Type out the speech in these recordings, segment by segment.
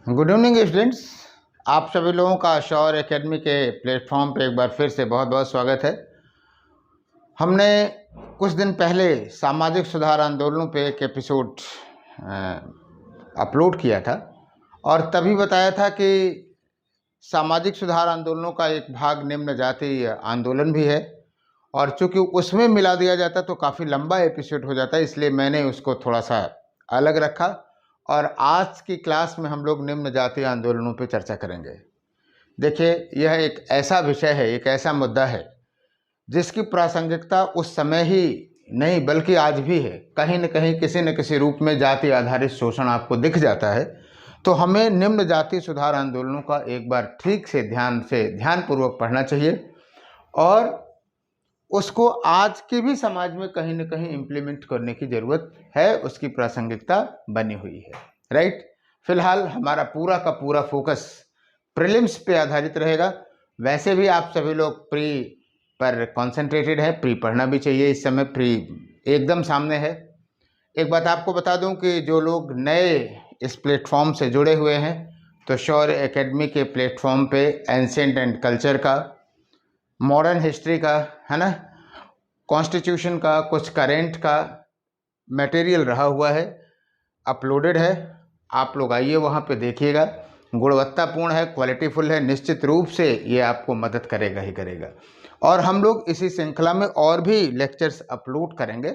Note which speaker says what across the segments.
Speaker 1: Good evening students. आप सभी लोगों का शौर्य एकेडमी के प्लेटफॉर्म पे एक बार फिर से बहुत बहुत स्वागत है। हमने कुछ दिन पहले सामाजिक सुधार आंदोलनों पे एक एपिसोड अपलोड किया था और तभी बताया था कि सामाजिक सुधार आंदोलनों का एक भाग निम्न जाति आंदोलन भी है और चूंकि उसमें मिला दिया जाता तो काफ़ी लंबा एपिसोड हो जाता, इसलिए मैंने उसको थोड़ा सा अलग रखा और आज की क्लास में हम लोग निम्न जातीय आंदोलनों पर चर्चा करेंगे। देखिए, यह एक ऐसा विषय है, एक ऐसा मुद्दा है जिसकी प्रासंगिकता उस समय ही नहीं बल्कि आज भी है। कहीं न कहीं किसी न किसी रूप में जाति आधारित शोषण आपको दिख जाता है, तो हमें निम्न जाति सुधार आंदोलनों का एक बार ठीक से ध्यानपूर्वक पढ़ना चाहिए और उसको आज के भी समाज में कहीं न कहीं इम्प्लीमेंट करने की ज़रूरत है, उसकी प्रासंगिकता बनी हुई है। राइट। फिलहाल हमारा पूरा का पूरा फोकस प्रीलिम्स पे आधारित रहेगा। वैसे भी आप सभी लोग प्री पर कॉन्सेंट्रेटेड है, प्री पढ़ना भी चाहिए। इस समय प्री एकदम सामने है। एक बात आपको बता दूं कि जो लोग नए इस प्लेटफॉर्म से जुड़े हुए हैं, तो शौर्य एकेडमी के प्लेटफॉर्म पे एंशिएंट एंड कल्चर का, मॉडर्न हिस्ट्री का, है ना, कॉन्स्टिट्यूशन का, कुछ करेंट का मटेरियल रहा हुआ है, अपलोडेड है। आप लोग आइए वहाँ पे देखिएगा। गुणवत्तापूर्ण है, क्वालिटीफुल है, निश्चित रूप से ये आपको मदद करेगा ही करेगा। और हम लोग इसी श्रृंखला में और भी लेक्चर्स अपलोड करेंगे,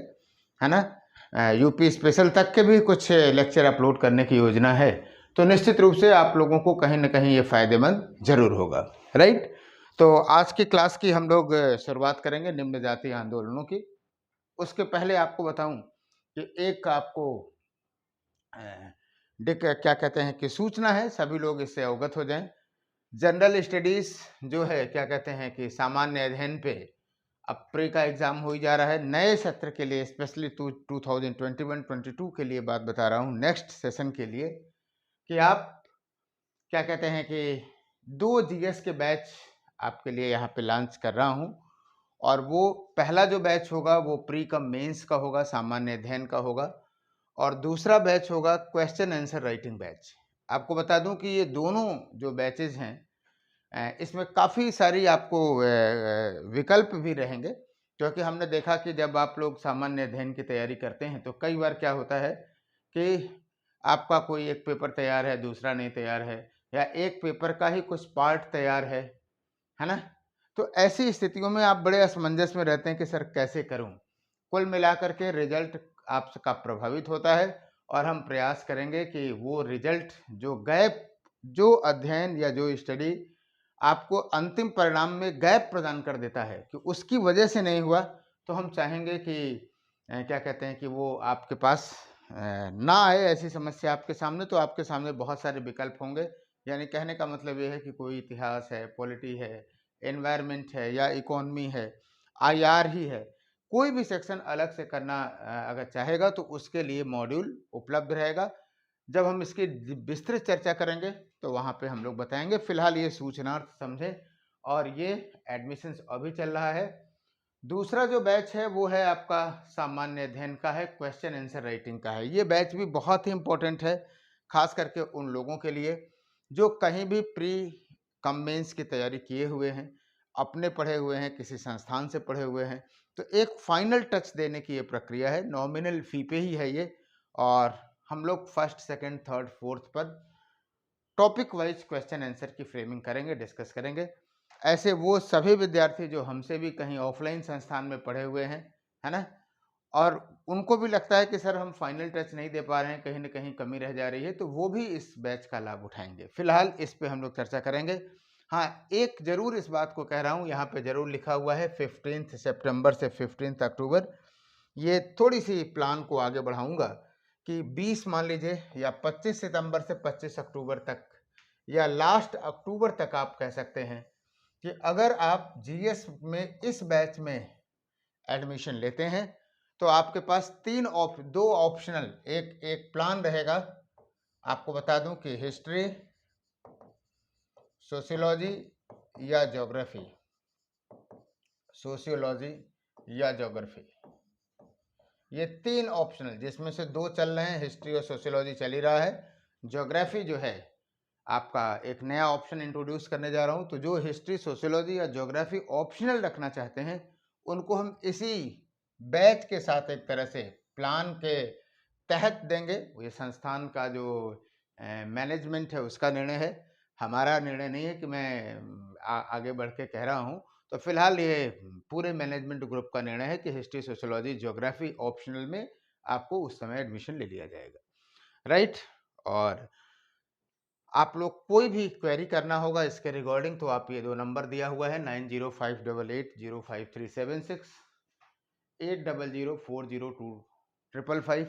Speaker 1: है ना। यूपी स्पेशल तक के भी कुछ लेक्चर अपलोड करने की योजना है, तो निश्चित रूप से आप लोगों को कहीं ना कहीं ये फायदेमंद जरूर होगा। राइट। तो आज की क्लास की हम लोग शुरुआत करेंगे निम्न जातीय आंदोलनों की। उसके पहले आपको बताऊं कि एक आपको क्या कहते हैं कि सूचना है, सभी लोग इससे अवगत हो जाएं। जनरल स्टडीज जो है, क्या कहते हैं कि सामान्य अध्ययन पे अब प्री का एग्जाम हो ही जा रहा है। नए सत्र के लिए, स्पेशली 2021-22 के लिए बात बता रहा हूँ, नेक्स्ट सेशन के लिए, कि आप क्या कहते हैं कि 2 जीएस के बैच आपके लिए यहाँ पे लॉन्च कर रहा हूँ। और वो पहला जो बैच होगा वो प्री कम मेंस का होगा, सामान्य अध्ययन का होगा, और दूसरा बैच होगा क्वेश्चन आंसर राइटिंग बैच। आपको बता दूं कि ये दोनों जो बैचेज हैं, इसमें काफ़ी सारी आपको विकल्प भी रहेंगे, क्योंकि हमने देखा कि जब आप लोग सामान्य अध्ययन की तैयारी करते हैं तो कई बार क्या होता है कि आपका कोई एक पेपर तैयार है, दूसरा नहीं तैयार है, या एक पेपर का ही कुछ पार्ट तैयार है ना। तो ऐसी स्थितियों में आप बड़े असमंजस में रहते हैं कि सर कैसे करूं। कुल मिलाकर के रिजल्ट आपका प्रभावित होता है और हम प्रयास करेंगे कि वो रिजल्ट, जो गैप, जो अध्ययन या जो स्टडी आपको अंतिम परिणाम में गैप प्रदान कर देता है, कि उसकी वजह से नहीं हुआ, तो हम चाहेंगे कि क्या कहते हैं कि वो आपके पास ना आए ऐसी समस्या आपके सामने। तो आपके सामने बहुत सारे विकल्प होंगे। यानी कहने का मतलब ये है कि कोई इतिहास है, पॉलिटी है, एनवायरनमेंट है, या इकोनॉमी है, आईआर ही है, कोई भी सेक्शन अलग से करना अगर चाहेगा तो उसके लिए मॉड्यूल उपलब्ध रहेगा। जब हम इसकी विस्तृत चर्चा करेंगे तो वहाँ पे हम लोग बताएंगे। फिलहाल ये सूचनार्थ समझे। और ये एडमिशन्स अभी चल रहा है। दूसरा जो बैच है वो है आपका सामान्य अध्ययन का है, क्वेश्चन आंसर राइटिंग का है। ये बैच भी बहुत ही इम्पोर्टेंट है, खास करके उन लोगों के लिए जो कहीं भी प्री कम मेंस की तैयारी किए हुए हैं, अपने पढ़े हुए हैं, किसी संस्थान से पढ़े हुए हैं। तो एक फाइनल टच देने की ये प्रक्रिया है, नॉमिनल फी पे ही है ये। और हम लोग फर्स्ट, सेकंड, थर्ड, फोर्थ पर टॉपिक वाइज क्वेश्चन आंसर की फ्रेमिंग करेंगे, डिस्कस करेंगे। ऐसे वो सभी विद्यार्थी जो हमसे भी कहीं ऑफलाइन संस्थान में पढ़े हुए हैं, है ना, और उनको भी लगता है कि सर हम फाइनल टच नहीं दे पा रहे हैं, कहीं ना कहीं कमी रह जा रही है, तो वो भी इस बैच का लाभ उठाएंगे। फिलहाल इस पे हम लोग चर्चा करेंगे। हाँ, एक जरूर इस बात को कह रहा हूँ, यहाँ पे जरूर लिखा हुआ है 15 सितंबर से 15 अक्टूबर। ये थोड़ी सी प्लान को आगे बढ़ाऊंगा कि 20 मान लीजिए, या 25 सितंबर से 25 अक्टूबर तक, या लास्ट अक्टूबर तक आप कह सकते हैं, कि अगर आप जीएस में इस बैच में एडमिशन लेते हैं तो आपके पास दो ऑप्शनल एक प्लान रहेगा। आपको बता दूं कि हिस्ट्री, सोशियोलॉजी या ज्योग्राफी, सोशियोलॉजी या ज्योग्राफी, ये 3 ऑप्शनल, जिसमें से 2 चल रहे हैं, हिस्ट्री और सोशियोलॉजी चल ही रहा है। ज्योग्राफी जो है आपका एक नया ऑप्शन इंट्रोड्यूस करने जा रहा हूँ। तो जो हिस्ट्री, सोशियोलॉजी या ज्योग्राफी ऑप्शनल रखना चाहते हैं, उनको हम इसी बैच के साथ एक तरह से प्लान के तहत देंगे। ये संस्थान का जो मैनेजमेंट है उसका निर्णय है, हमारा निर्णय नहीं है कि मैं आगे बढ़ के कह रहा हूँ। तो फिलहाल ये पूरे मैनेजमेंट ग्रुप का निर्णय है कि हिस्ट्री, सोशियोलॉजी, ज्योग्राफी ऑप्शनल में आपको उस समय एडमिशन ले लिया जाएगा, राइट। और आप लोग कोई भी क्वेरी करना होगा इसके रिगार्डिंग तो आप ये 2 नंबर दिया हुआ है 9058805376, 80040255,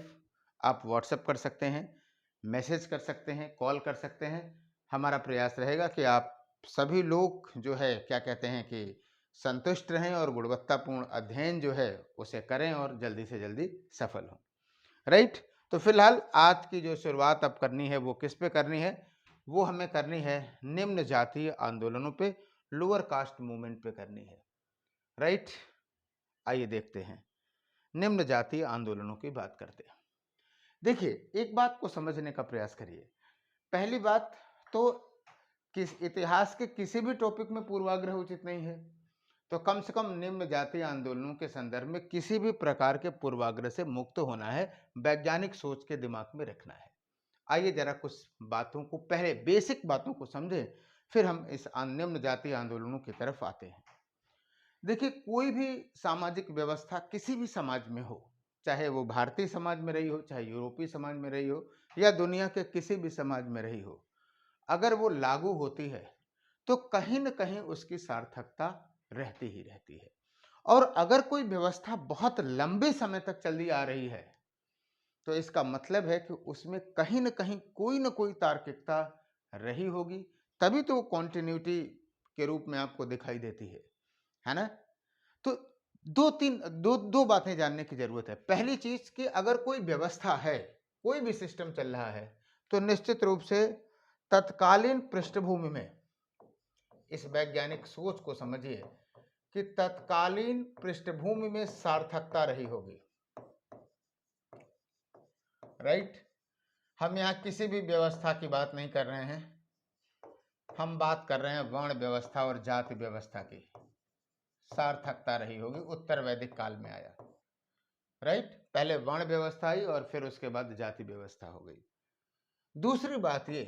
Speaker 1: आप व्हाट्सएप कर सकते हैं, मैसेज कर सकते हैं, कॉल कर सकते हैं। हमारा प्रयास रहेगा कि आप सभी लोग जो है क्या कहते हैं कि संतुष्ट रहें और गुणवत्तापूर्ण अध्ययन जो है उसे करें और जल्दी से जल्दी सफल हों, राइट। तो फिलहाल आज की जो शुरुआत अब करनी है वो किस पे करनी है, वो हमें करनी है निम्न जातीय आंदोलनों पे, लोअर कास्ट मूवमेंट पे करनी है, राइट। आइए देखते हैं, निम्न जातीय आंदोलनों की बात करते हैं। देखिए, एक बात को समझने का प्रयास करिए। पहली बात तो किस इतिहास के किसी भी टॉपिक में पूर्वाग्रह उचित नहीं है, तो कम से कम निम्न जातीय आंदोलनों के संदर्भ में किसी भी प्रकार के पूर्वाग्रह से मुक्त होना है, वैज्ञानिक सोच के दिमाग में रखना है। आइए जरा कुछ बातों को, पहले बेसिक बातों को समझें, फिर हम इस निम्न जातीय आंदोलनों की तरफ आते हैं। देखिए, कोई भी सामाजिक व्यवस्था किसी भी समाज में हो, चाहे वो भारतीय समाज में रही हो, चाहे यूरोपीय समाज में रही हो, या दुनिया के किसी भी समाज में रही हो, अगर वो लागू होती है तो कहीं न कहीं उसकी सार्थकता रहती ही रहती है। और अगर कोई व्यवस्था बहुत लंबे समय तक चली आ रही है, तो इसका मतलब है कि उसमें कहीं न कोई तार्किकता रही होगी, तभी तो वो कॉन्टिन्यूटी के रूप में आपको दिखाई देती है ना? तो 2 बातें जानने की ज़रूरत है। पहली चीज़ कि अगर कोई व्यवस्था है, कोई भी सिस्टम चल रहा है, तो निश्चित रूप से तत्कालीन पृष्ठभूमि में, इस वैज्ञानिक सोच को समझिए कि तत्कालीन पृष्ठभूमि में सार्थकता रही होगी, राइट। हम यहाँ किसी भी व्यवस्था की बात नहीं कर रहे हैं, हम बात कर रहे हैं वर्ण व्यवस्था और जाति व्यवस्था की। सार्थकता रही होगी, उत्तर वैदिक काल में आया, राइट। पहले वर्ण व्यवस्था आई और फिर उसके बाद जाति व्यवस्था हो गई। दूसरी बात ये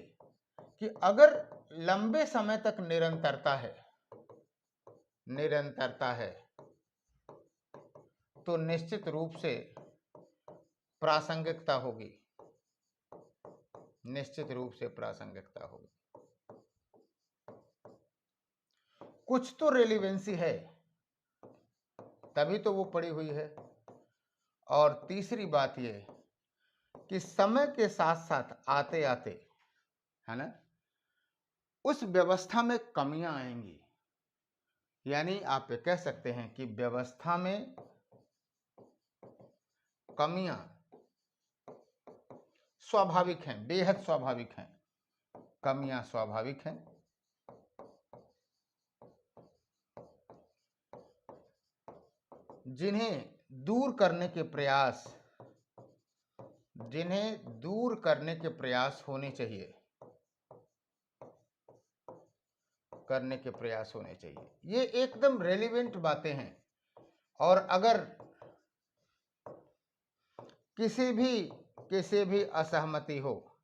Speaker 1: कि अगर लंबे समय तक निरंतरता है तो निश्चित रूप से प्रासंगिकता होगी, निश्चित रूप से प्रासंगिकता होगी, कुछ तो रेलिवेंसी है, तभी तो वो पड़ी हुई है। और तीसरी बात ये कि समय के साथ साथ आते आते, है ना, उस व्यवस्था में कमियां आएंगी। यानी आप ये कह सकते हैं कि व्यवस्था में कमियां स्वाभाविक हैं, बेहद स्वाभाविक हैं, कमियां स्वाभाविक हैं, जिन्हें दूर करने के प्रयास होने चाहिए, ये एकदम रेलिवेंट बातें हैं। और अगर किसी भी असहमति हो,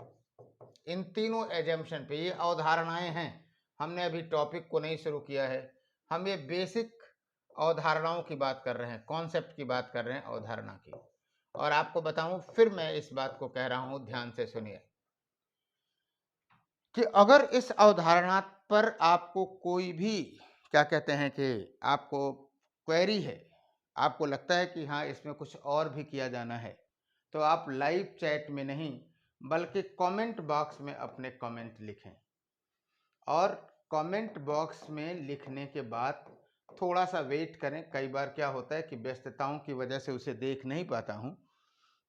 Speaker 1: इन तीनों एजम्पशन पे, ये अवधारणाएं हैं, हमने अभी टॉपिक को नहीं शुरू किया है, हम ये बेसिक अवधारणाओं की बात कर रहे हैं, कॉन्सेप्ट की बात कर रहे हैं, अवधारणा की। और आपको बताऊं, फिर मैं इस बात को कह रहा हूं, ध्यान से सुनिए, कि अगर इस अवधारणा पर आपको कोई भी क्या कहते हैं कि आपको क्वेरी है, आपको लगता है कि हाँ इसमें कुछ और भी किया जाना है, तो आप लाइव चैट में नहीं बल्कि कमेंट बॉक्स में अपने कमेंट लिखें। और कमेंट बॉक्स में लिखने के बाद थोड़ा सा वेट करें। कई बार क्या होता है कि व्यस्तताओं की वजह से उसे देख नहीं पाता हूं,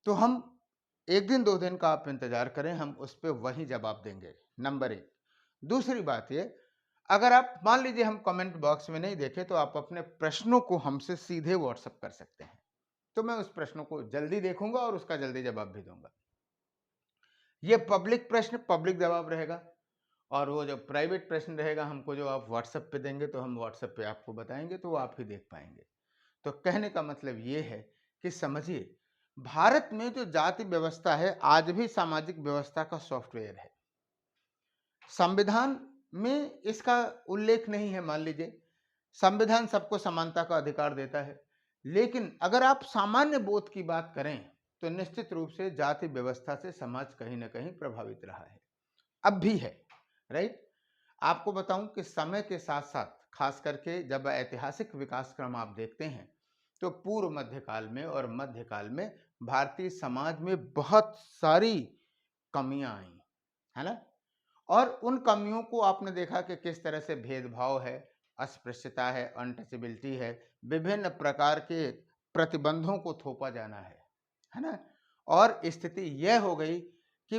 Speaker 1: तो हम 1 दिन 2 दिन का आप इंतजार करें, हम उस पर वही जवाब देंगे, नंबर 1। दूसरी बात ये, अगर आप मान लीजिए हम कमेंट बॉक्स में नहीं देखें, तो आप अपने प्रश्नों को हमसे सीधे व्हाट्सएप कर सकते हैं, तो मैं उस प्रश्नों को जल्दी देखूंगा और उसका जल्दी जवाब भी दूंगा। ये पब्लिक प्रश्न, पब्लिक जवाब रहेगा। और वो जब प्राइवेट प्रश्न रहेगा हमको, जो आप व्हाट्सएप पे देंगे तो हम व्हाट्सएप पे आपको बताएंगे, तो वो आप ही देख पाएंगे। तो कहने का मतलब ये है कि समझिए, भारत में जो जाति व्यवस्था है आज भी सामाजिक व्यवस्था का सॉफ्टवेयर है। संविधान में इसका उल्लेख नहीं है। मान लीजिए संविधान सबको समानता का अधिकार देता है, लेकिन अगर आप सामान्य बोध की बात करें तो निश्चित रूप से जाति व्यवस्था से समाज कहीं ना कहीं प्रभावित रहा है, अब भी है। राइट। आपको बताऊं कि समय के साथ साथ, खास करके जब ऐतिहासिक विकास क्रम आप देखते हैं, तो पूर्व मध्यकाल में और मध्यकाल में भारतीय समाज में बहुत सारी कमियां आई, है ना। और उन कमियों को आपने देखा कि किस तरह से भेदभाव है, अस्पृश्यता है, अनटचेबिलिटी है, विभिन्न प्रकार के प्रतिबंधों को थोपा जाना है ना। और स्थिति यह हो गई कि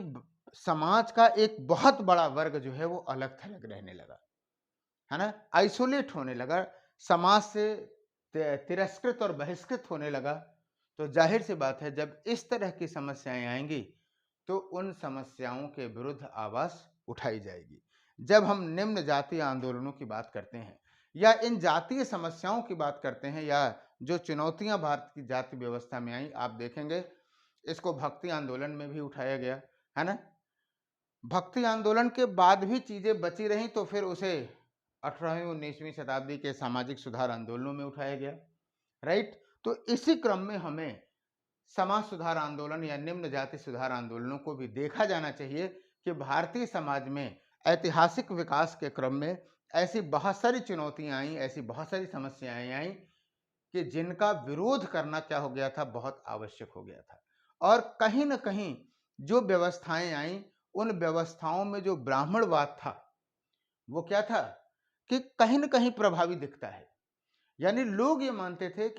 Speaker 1: समाज का एक बहुत बड़ा वर्ग जो है वो अलग थलग रहने लगा, है ना, आइसोलेट होने लगा, समाज से तिरस्कृत और बहिष्कृत होने लगा। तो जाहिर सी बात है, जब इस तरह की समस्याएं आएंगी तो उन समस्याओं के विरुद्ध आवाज उठाई जाएगी। जब हम निम्न जातीय आंदोलनों की बात करते हैं या इन जातीय समस्याओं की बात करते हैं या जो चुनौतियां भारत की जाति व्यवस्था में आई, आप देखेंगे इसको भक्ति आंदोलन में भी उठाया गया, है ना। भक्ति आंदोलन के बाद भी चीजें बची रहीं तो फिर उसे 18वीं 19वीं शताब्दी के सामाजिक सुधार आंदोलनों में उठाया गया। राइट। तो इसी क्रम में हमें समाज सुधार आंदोलन या निम्न जाति सुधार आंदोलनों को भी देखा जाना चाहिए कि भारतीय समाज में ऐतिहासिक विकास के क्रम में ऐसी बहुत सारी चुनौतियां आई, ऐसी बहुत सारी समस्याएं आई कि जिनका विरोध करना क्या हो गया था, बहुत आवश्यक हो गया था। और कहीं ना कहीं जो व्यवस्थाएं आई, उन व्यवस्थाओं में जो ब्राह्मणवाद था वो क्या था कि कहीं ना कहीं प्रभावी दिखता है। यानी लोग ये मानते थे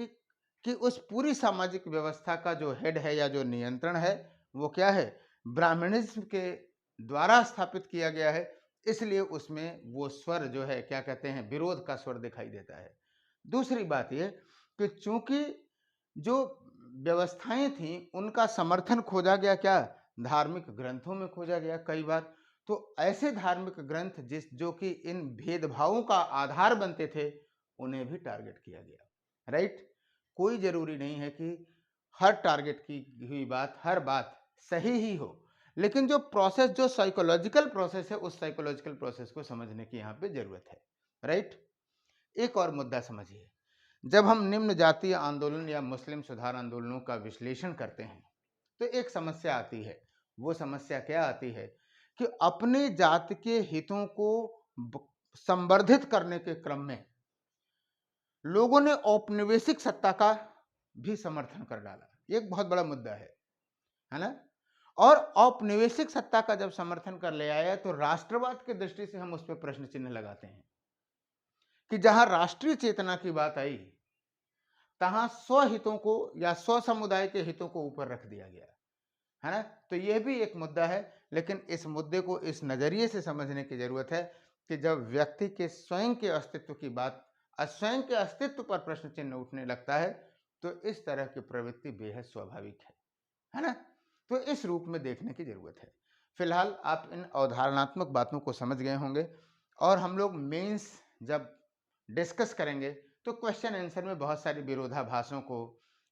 Speaker 1: कि उस पूरी सामाजिक व्यवस्था का जो हेड है या जो नियंत्रण है वो क्या है, ब्राह्मणिज्म के द्वारा स्थापित किया गया है। इसलिए उसमें वो स्वर जो है, क्या कहते हैं, विरोध का स्वर दिखाई देता है। दूसरी बात ये कि चूंकि जो व्यवस्थाएं थी उनका समर्थन खोजा गया, क्या, धार्मिक ग्रंथों में खोजा गया कई बार। तो ऐसे धार्मिक ग्रंथ जो कि इन भेदभावों का आधार बनते थे, उन्हें भी टारगेट किया गया। राइट। कोई जरूरी नहीं है कि हर टारगेट की हुई बात, हर बात सही ही हो, लेकिन जो प्रोसेस, जो साइकोलॉजिकल प्रोसेस है, उस साइकोलॉजिकल प्रोसेस को समझने की यहाँ पे जरूरत है। राइट। एक और मुद्दा समझिए, जब हम निम्न जातीय आंदोलन या मुस्लिम सुधार आंदोलनों का विश्लेषण करते हैं तो एक समस्या आती है। वो समस्या क्या आती है कि अपने जाति के हितों को संवर्धित करने के क्रम में लोगों ने औपनिवेशिक सत्ता का भी समर्थन कर डाला। ये एक बहुत बड़ा मुद्दा है ना। और औपनिवेशिक सत्ता का जब समर्थन कर ले आया तो राष्ट्रवाद की दृष्टि से हम उस पर प्रश्न चिन्ह लगाते हैं कि जहां राष्ट्रीय चेतना की बात आई, तहां स्वहितों को या स्व समुदाय के हितों को ऊपर रख दिया गया, है ना। तो यह भी एक मुद्दा है, लेकिन इस मुद्दे को इस नजरिए से समझने की जरूरत है कि जब व्यक्ति के स्वयं के अस्तित्व की बात, स्वयं के अस्तित्व पर प्रश्न चिन्ह उठने लगता है, तो इस तरह की प्रवृत्ति बेहद स्वाभाविक है ना। तो इस रूप में देखने की जरूरत है। फिलहाल आप इन अवधारणात्मक बातों को समझ गए होंगे, और हम लोग मेंस जब डिस्कस करेंगे तो क्वेश्चन आंसर में बहुत सारी विरोधाभासों को,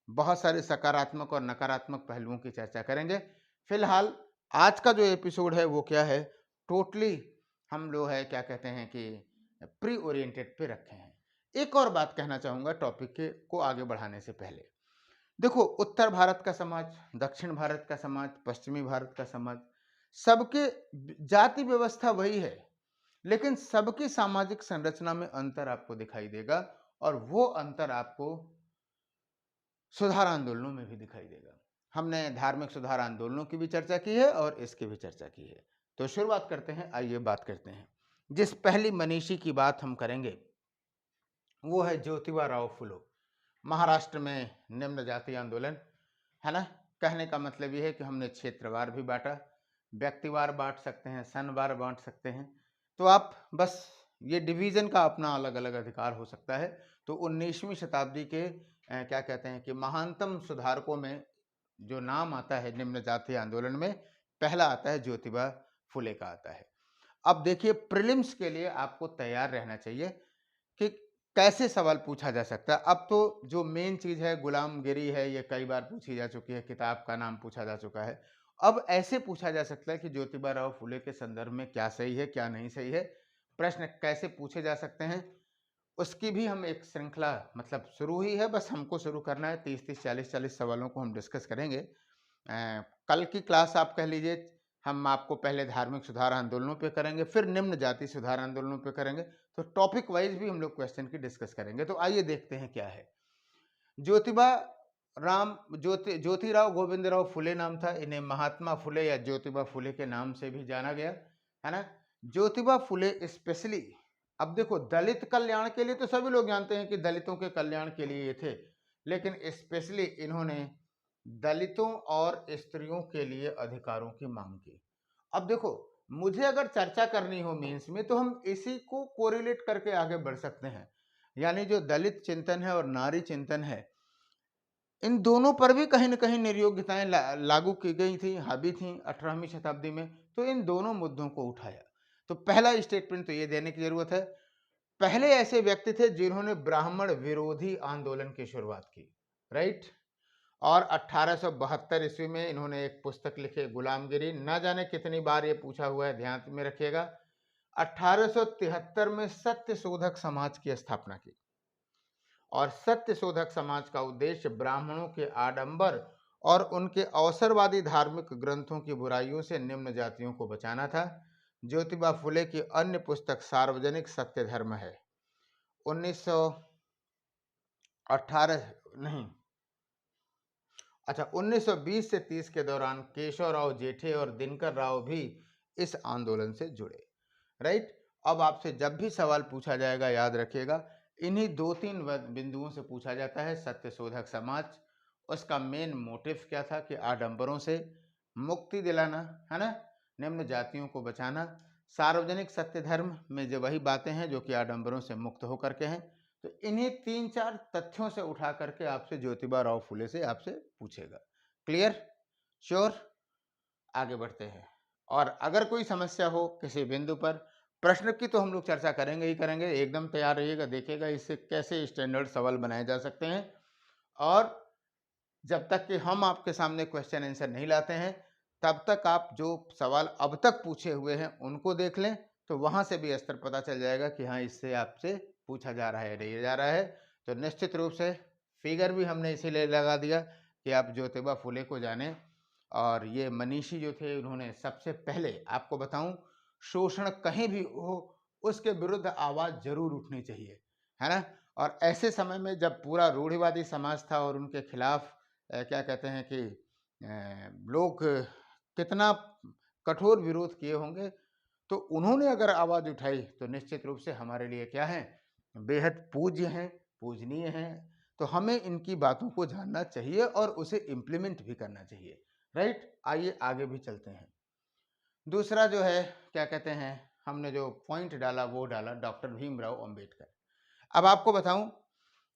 Speaker 1: बहुत सारे सकारात्मक और नकारात्मक पहलुओं की चर्चा करेंगे। फिलहाल आज का जो एपिसोड है वो क्या है, टोटली हम लोग है, क्या कहते हैं कि प्री ओरिएंटेड पे रखे हैं। एक और बात कहना चाहूंगा टॉपिक के को आगे बढ़ाने से पहले। देखो, उत्तर भारत का समाज, दक्षिण भारत का समाज, पश्चिमी भारत का समाज, सबके जाति व्यवस्था वही है, लेकिन सबकी सामाजिक संरचना में अंतर आपको दिखाई देगा, और वो अंतर आपको सुधार आंदोलनों में भी दिखाई देगा। हमने धार्मिक सुधार आंदोलनों की भी चर्चा की है और इसकी भी चर्चा की है। तो शुरुआत करते हैं, आइए बात करते हैं। जिस पहली मनीषी की बात हम करेंगे वो है ज्योतिबा राव फुले। महाराष्ट्र में निम्न जातीय आंदोलन, है ना। कहने का मतलब ये है कि हमने क्षेत्रवार भी बांटा, व्यक्तिवार बांट सकते हैं, सनवार बांट सकते हैं। तो आप बस ये डिवीजन का अपना अलग अलग अधिकार हो सकता है। तो 19वीं शताब्दी के क्या कहते हैं कि महानतम सुधारकों में जो नाम आता है निम्न जातीय आंदोलन में, पहला आता है ज्योतिबा फुले का आता है। अब देखिए प्रीलिम्स के लिए आपको तैयार रहना चाहिए कि कैसे सवाल पूछा जा सकता है। अब तो जो मेन चीज़ है गुलामगिरी है, ये कई बार पूछी जा चुकी है, किताब का नाम पूछा जा चुका है। अब ऐसे पूछा जा सकता है कि ज्योतिबा राव फुले के संदर्भ में क्या सही है, क्या नहीं सही है, प्रश्न कैसे पूछे जा सकते हैं, उसकी भी हम एक श्रृंखला मतलब शुरू ही है, बस हमको शुरू करना है। 30-30, 40-40 सवालों को हम डिस्कस करेंगे। कल की क्लास आप कह लीजिए, हम आपको पहले धार्मिक सुधार आंदोलनों पे करेंगे, फिर निम्न जाति सुधार आंदोलनों पे करेंगे, तो टॉपिक वाइज भी हम लोग क्वेश्चन की डिस्कस करेंगे। तो आइए देखते हैं क्या है। ज्योतिबा ज्योतिराव गोविंदराव फुले नाम था, इन्हें महात्मा फुले या ज्योतिबा फुले के नाम से भी जाना गया, है ना। ज्योतिबा फुले स्पेशली, अब देखो दलित कल्याण के लिए तो सभी लोग जानते हैं कि दलितों के कल्याण के लिए ये थे, लेकिन स्पेशली इन्होंने दलितों और स्त्रियों के लिए अधिकारों की मांग की। अब देखो, मुझे अगर चर्चा करनी हो मेंस में तो हम इसी को कोरिलेट करके आगे बढ़ सकते हैं। यानी जो दलित चिंतन है और नारी चिंतन है, इन दोनों पर भी कहीं न कहीं निर्योग्यताएं लागू की गई थी, हावी थी 18वीं शताब्दी में। तो इन दोनों मुद्दों को उठाया। तो पहला स्टेटमेंट तो ये देने की जरूरत है, पहले ऐसे व्यक्ति थे जिन्होंने ब्राह्मण विरोधी आंदोलन की शुरुआत की, राइट। और 1872 ईस्वी में इन्होंने एक पुस्तक लिखी, गुलामगिरी। न जाने कितनी बार ये पूछा हुआ है, ध्यान में रखिएगा। 1873 में सत्य शोधक समाज की स्थापना की, और सत्य शोधक समाज का उद्देश्य ब्राह्मणों के आडंबर और उनके अवसरवादी धार्मिक ग्रंथों की बुराइयों से निम्न जातियों को बचाना था। ज्योतिबा फुले की अन्य पुस्तक सार्वजनिक सत्य धर्म है। 1918 नहीं, अच्छा 1920 से 30 के दौरान केशवराव जेठे और दिनकर राव भी इस आंदोलन से जुड़े, राइट। अब आपसे जब भी सवाल पूछा जाएगा याद रखिएगा, इन्हीं 2-3 बिंदुओं से पूछा जाता है। सत्य शोधक समाज, उसका मेन मोटिव क्या था कि आडंबरों से मुक्ति दिलाना, है ना, निम्न जातियों को बचाना। सार्वजनिक सत्य धर्म में जो वही बातें हैं जो कि आडंबरों से मुक्त होकर के हैं। तो इन्हीं 3-4 तथ्यों से उठा करके आपसे ज्योतिबा राव फुले से आपसे पूछेगा। क्लियर, श्योर, आगे बढ़ते हैं। और अगर कोई समस्या हो किसी बिंदु पर, प्रश्न की तो हम लोग चर्चा करेंगे ही करेंगे, एकदम तैयार रहिएगा, देखिएगा इससे कैसे स्टैंडर्ड सवाल बनाए जा सकते हैं। और जब तक कि हम आपके सामने क्वेश्चन आंसर नहीं लाते हैं, तब तक आप जो सवाल अब तक पूछे हुए हैं उनको देख लें, तो वहां से भी स्तर पता चल जाएगा कि हाँ इससे आपसे पूछा जा रहा है, नहीं जा रहा है। तो निश्चित रूप से फिगर भी हमने इसीलिए लगा दिया कि आप ज्योतिबा फुले को जानें। और ये मनीषी जो थे, उन्होंने सबसे पहले, आपको बताऊं, शोषण कहीं भी हो उसके विरुद्ध आवाज जरूर उठनी चाहिए, है ना। और ऐसे समय में जब पूरा रूढ़िवादी समाज था और उनके खिलाफ क्या कहते हैं कि लोग कितना कठोर विरोध किए होंगे, तो उन्होंने अगर आवाज उठाई तो निश्चित रूप से हमारे लिए क्या है, बेहद पूज्य हैं, पूजनीय हैं। तो हमें इनकी बातों को जानना चाहिए और उसे इम्प्लीमेंट भी करना चाहिए, राइट। आइए आगे भी चलते हैं। दूसरा जो है क्या कहते हैं, हमने जो पॉइंट डाला वो डाला डॉक्टर भीमराव अंबेडकर। अब आपको बताऊं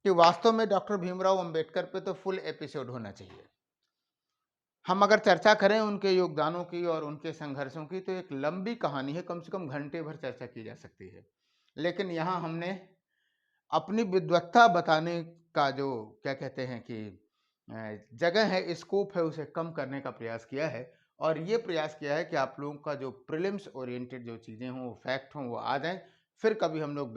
Speaker 1: कि वास्तव में डॉक्टर भीमराव अंबेडकर पे तो फुल एपिसोड होना चाहिए। हम अगर चर्चा करें उनके योगदानों की और उनके संघर्षों की तो एक लंबी कहानी है, कम से कम घंटे भर चर्चा की जा सकती है। लेकिन यहाँ हमने अपनी विद्वत्ता बताने का जो क्या कहते हैं कि जगह है, स्कोप है, उसे कम करने का प्रयास किया है। और ये प्रयास किया है कि आप लोगों का जो प्रीलिम्स ओरिएंटेड जो चीज़ें हों, वो फैक्ट हों, वो आ जाएं। फिर कभी हम लोग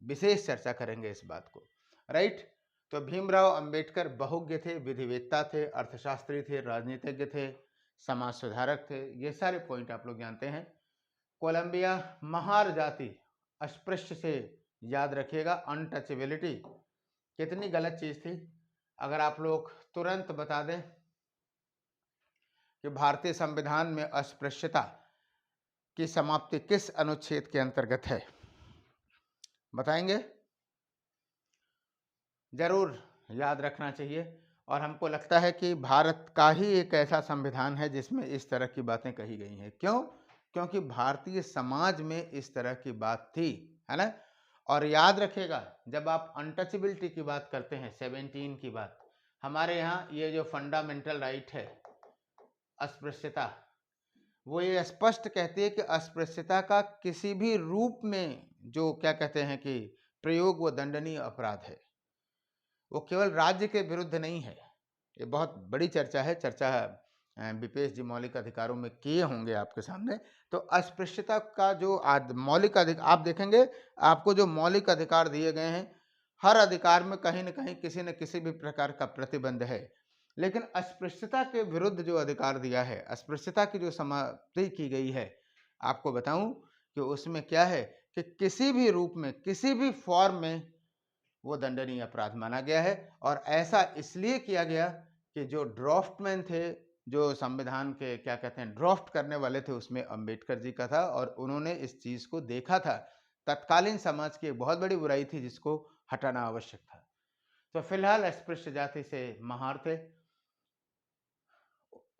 Speaker 1: विशेष चर्चा करेंगे इस बात को, राइट। तो भीमराव अंबेडकर बहुज्ञ थे, विधिवेत्ता थे, अर्थशास्त्री थे, राजनीतिज्ञ थे, समाज सुधारक थे। ये सारे पॉइंट आप लोग जानते हैं। कोलंबिया महार जाति अस्पृश्य से, याद रखिएगा, अनटचेबिलिटी कितनी गलत चीज थी। अगर आप लोग तुरंत बता दें कि भारतीय संविधान में अस्पृश्यता की समाप्ति किस अनुच्छेद के अंतर्गत है, बताएंगे? जरूर याद रखना चाहिए। और हमको लगता है कि भारत का ही एक ऐसा संविधान है जिसमें इस तरह की बातें कही गई हैं। क्यों? क्योंकि भारतीय समाज में इस तरह की बात थी, है ना। और याद रखिएगा, जब आप अनटचेबिलिटी की बात करते हैं, 17 की बात, हमारे यहाँ ये जो फंडामेंटल राइट है अस्पृश्यता, वो ये स्पष्ट कहती है कि अस्पृश्यता का किसी भी रूप में जो क्या कहते हैं कि प्रयोग वो दंडनीय अपराध है। वो केवल राज्य के विरुद्ध नहीं है। ये बहुत बड़ी चर्चा है, चर्चा विपेश जी मौलिक अधिकारों में किए होंगे आपके सामने। तो अस्पृश्यता का जो मौलिक अधिकार आप देखेंगे, आपको जो मौलिक अधिकार दिए गए हैं, हर अधिकार में कहीं न कहीं किसी न किसी भी प्रकार का प्रतिबंध है। लेकिन अस्पृश्यता के विरुद्ध जो अधिकार दिया है, अस्पृश्यता की जो समाप्ति की गई है, आपको बताऊं कि उसमें क्या है कि किसी भी रूप में, किसी भी फॉर्म में वो दंडनीय अपराध माना गया है। और ऐसा इसलिए किया गया कि जो ड्राफ्टमैन थे, जो संविधान के क्या कहते हैं ड्राफ्ट करने वाले थे, उसमें अंबेडकर जी का था और उन्होंने इस चीज को देखा था। तत्कालीन समाज की एक बहुत बड़ी बुराई थी जिसको हटाना आवश्यक था। तो फिलहाल अस्पृश्य जाति से महार थे।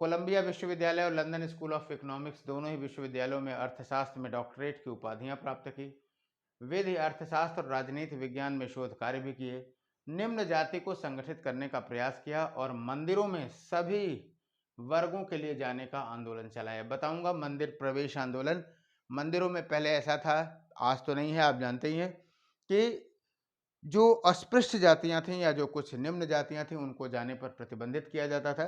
Speaker 1: कोलंबिया विश्वविद्यालय और लंदन स्कूल ऑफ इकोनॉमिक्स दोनों ही विश्वविद्यालयों में अर्थशास्त्र में डॉक्टरेट की उपाधियां प्राप्त की। विधि, अर्थशास्त्र और राजनीति विज्ञान में शोध कार्य भी किए। निम्न जाति को संगठित करने का प्रयास किया और मंदिरों में सभी वर्गों के लिए जाने का आंदोलन चलाया। बताऊंगा मंदिर प्रवेश आंदोलन। मंदिरों में पहले ऐसा था, आज तो नहीं है, आप जानते ही हैं कि जो अस्पृश्य जातियां थीं या जो कुछ निम्न जातियां थीं उनको जाने पर प्रतिबंधित किया जाता था।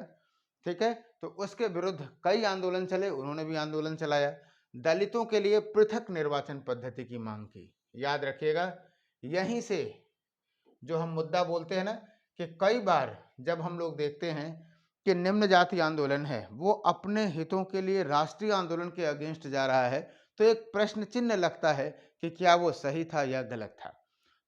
Speaker 1: ठीक है, तो उसके विरुद्ध कई आंदोलन चले, उन्होंने भी आंदोलन चलाया। दलितों के लिए पृथक निर्वाचन पद्धति की मांग की। याद रखिएगा, यहीं से जो हम मुद्दा बोलते हैं ना कि कई बार जब हम लोग देखते हैं कि निम्न जाति आंदोलन है वो अपने हितों के लिए राष्ट्रीय आंदोलन के अगेंस्ट जा रहा है, तो एक प्रश्न चिन्ह लगता है कि क्या वो सही था या गलत था।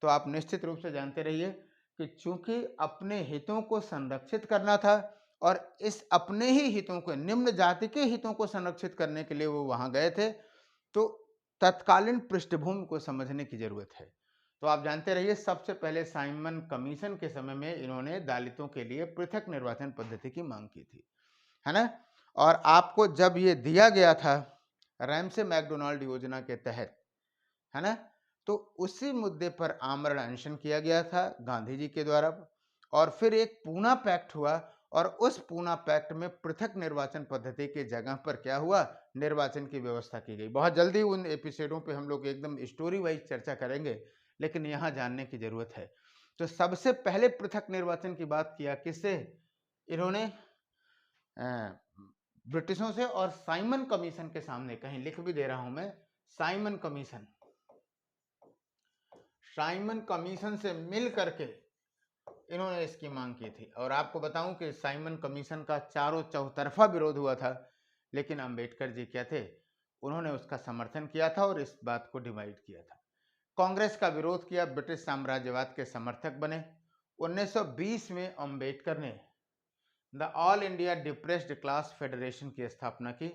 Speaker 1: तो आप निश्चित रूप से जानते रहिए कि चूंकि अपने हितों को संरक्षित करना था और इस अपने ही हितों को, निम्न जाति के हितों को संरक्षित करने के लिए वो वहां गए थे, तो तत्कालीन पृष्ठभूमि को समझने की जरूरत है। तो आप जानते रहिए, सबसे पहले साइमन कमीशन के समय में इन्होंने दलितों के लिए पृथक निर्वाचन पद्धति की मांग की थी, है ना। और आपको जब ये दिया गया था रैमसे मैकडोनाल्ड योजना के तहत, है ना, तो उसी मुद्दे पर आमरण अनशन किया गया था गांधी जी के द्वारा। और फिर एक पूना पैक्ट हुआ और उस पूना पैक्ट में पृथक निर्वाचन पद्धति की जगह पर क्या हुआ, निर्वाचन की व्यवस्था की गई। बहुत जल्दी उन एपिसोडों पे हम लोग एकदम स्टोरी वाइज चर्चा करेंगे, लेकिन यहाँ जानने की जरूरत है। तो सबसे पहले पृथक निर्वाचन की बात किया किससे, इन्होंने ब्रिटिशों से। और साइमन कमीशन के सामने, कहीं लिख भी दे रहा हूं मैं, साइमन कमीशन, साइमन कमीशन से मिल करके इन्होंने इसकी मांग की थी। और आपको बताऊं कि साइमन कमीशन का चारों चौतरफा विरोध हुआ था, लेकिन अंबेडकर जी क्या थे, उन्होंने उसका समर्थन किया था और इस बात को डिवाइड किया था। कांग्रेस का विरोध किया, ब्रिटिश साम्राज्यवाद के समर्थक बने। 1920 में अंबेडकर ने the all India depressed class federation की स्थापना की।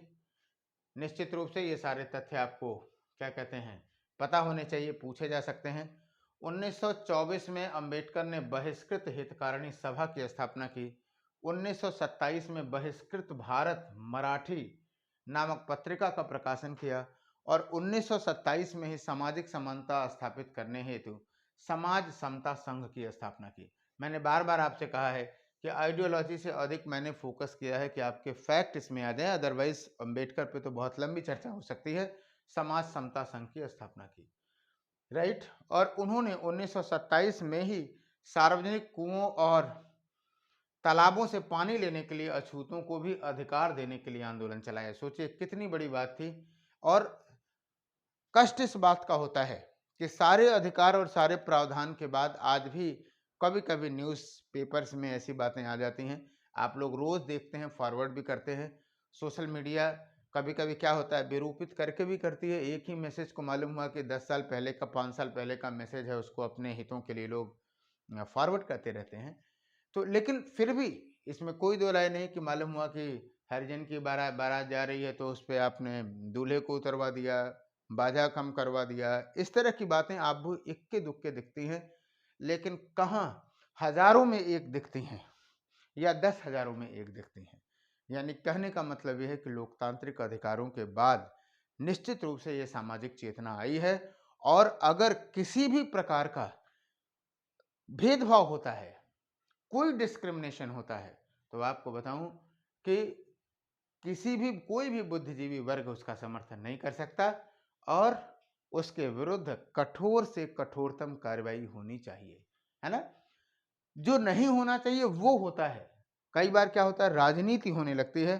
Speaker 1: निश्चित रूप से ये सारे तथ्य आपको क्या कहते हैं पता होने चाहिए, पूछे जा सकते हैं। 1924 में अंबेडकर ने बहिष्कृत हितकारिणी सभा की स्थापना की। 1927 में बहिष्कृत भारत मराठी नामक पत्रिका का प्रकाशन किया और 1927 में ही सामाजिक समानता स्थापित करने हेतु समाज समता संघ की स्थापना की। मैंने बार बार आपसे कहा है कि आइडियोलॉजी से अधिक मैंने फोकस किया है कि आपके फैक्ट इसमें आ जाए, अदरवाइज अंबेडकर पे तो बहुत लंबी चर्चा हो सकती है। समाज समता संघ की स्थापना की, राइट। और उन्होंने 1927 में ही सार्वजनिक कुओं और तालाबों से पानी लेने के लिए अछूतों को भी अधिकार देने के लिए आंदोलन चलाया। सोचिए कितनी बड़ी बात थी। और कष्ट इस बात का होता है कि सारे अधिकार और सारे प्रावधान के बाद आज भी कभी कभी न्यूज़ पेपर्स में ऐसी बातें आ जाती हैं, आप लोग रोज देखते हैं, फॉरवर्ड भी करते हैं। सोशल मीडिया कभी कभी क्या होता है, विरूपित करके भी करती है। एक ही मैसेज को मालूम हुआ कि 10 साल पहले का, 5 साल पहले का मैसेज है, उसको अपने हितों के लिए लोग फॉरवर्ड करते रहते हैं। तो लेकिन फिर भी इसमें कोई दो राय नहीं कि मालूम हुआ कि हरिजन की बारात जा रही है तो उस पर आपने दूल्हे को उतरवा दिया, बाजा कम करवा दिया। इस तरह की बातें आपको इक्के दुक्के दिखती हैं, लेकिन कहाँ हजारों में एक दिखती हैं या 10,000 में एक दिखती हैं। यानी कहने का मतलब यह है कि लोकतांत्रिक अधिकारों के बाद निश्चित रूप से यह सामाजिक चेतना आई है। और अगर किसी भी प्रकार का भेदभाव होता है, कोई डिस्क्रिमिनेशन होता है, तो आपको बताऊं कि किसी भी कोई भी बुद्धिजीवी वर्ग उसका समर्थन नहीं कर सकता और उसके विरुद्ध कठोर से कठोरतम कार्रवाई होनी चाहिए, है ना। जो नहीं होना चाहिए वो होता है। कई बार क्या होता है, राजनीति होने लगती है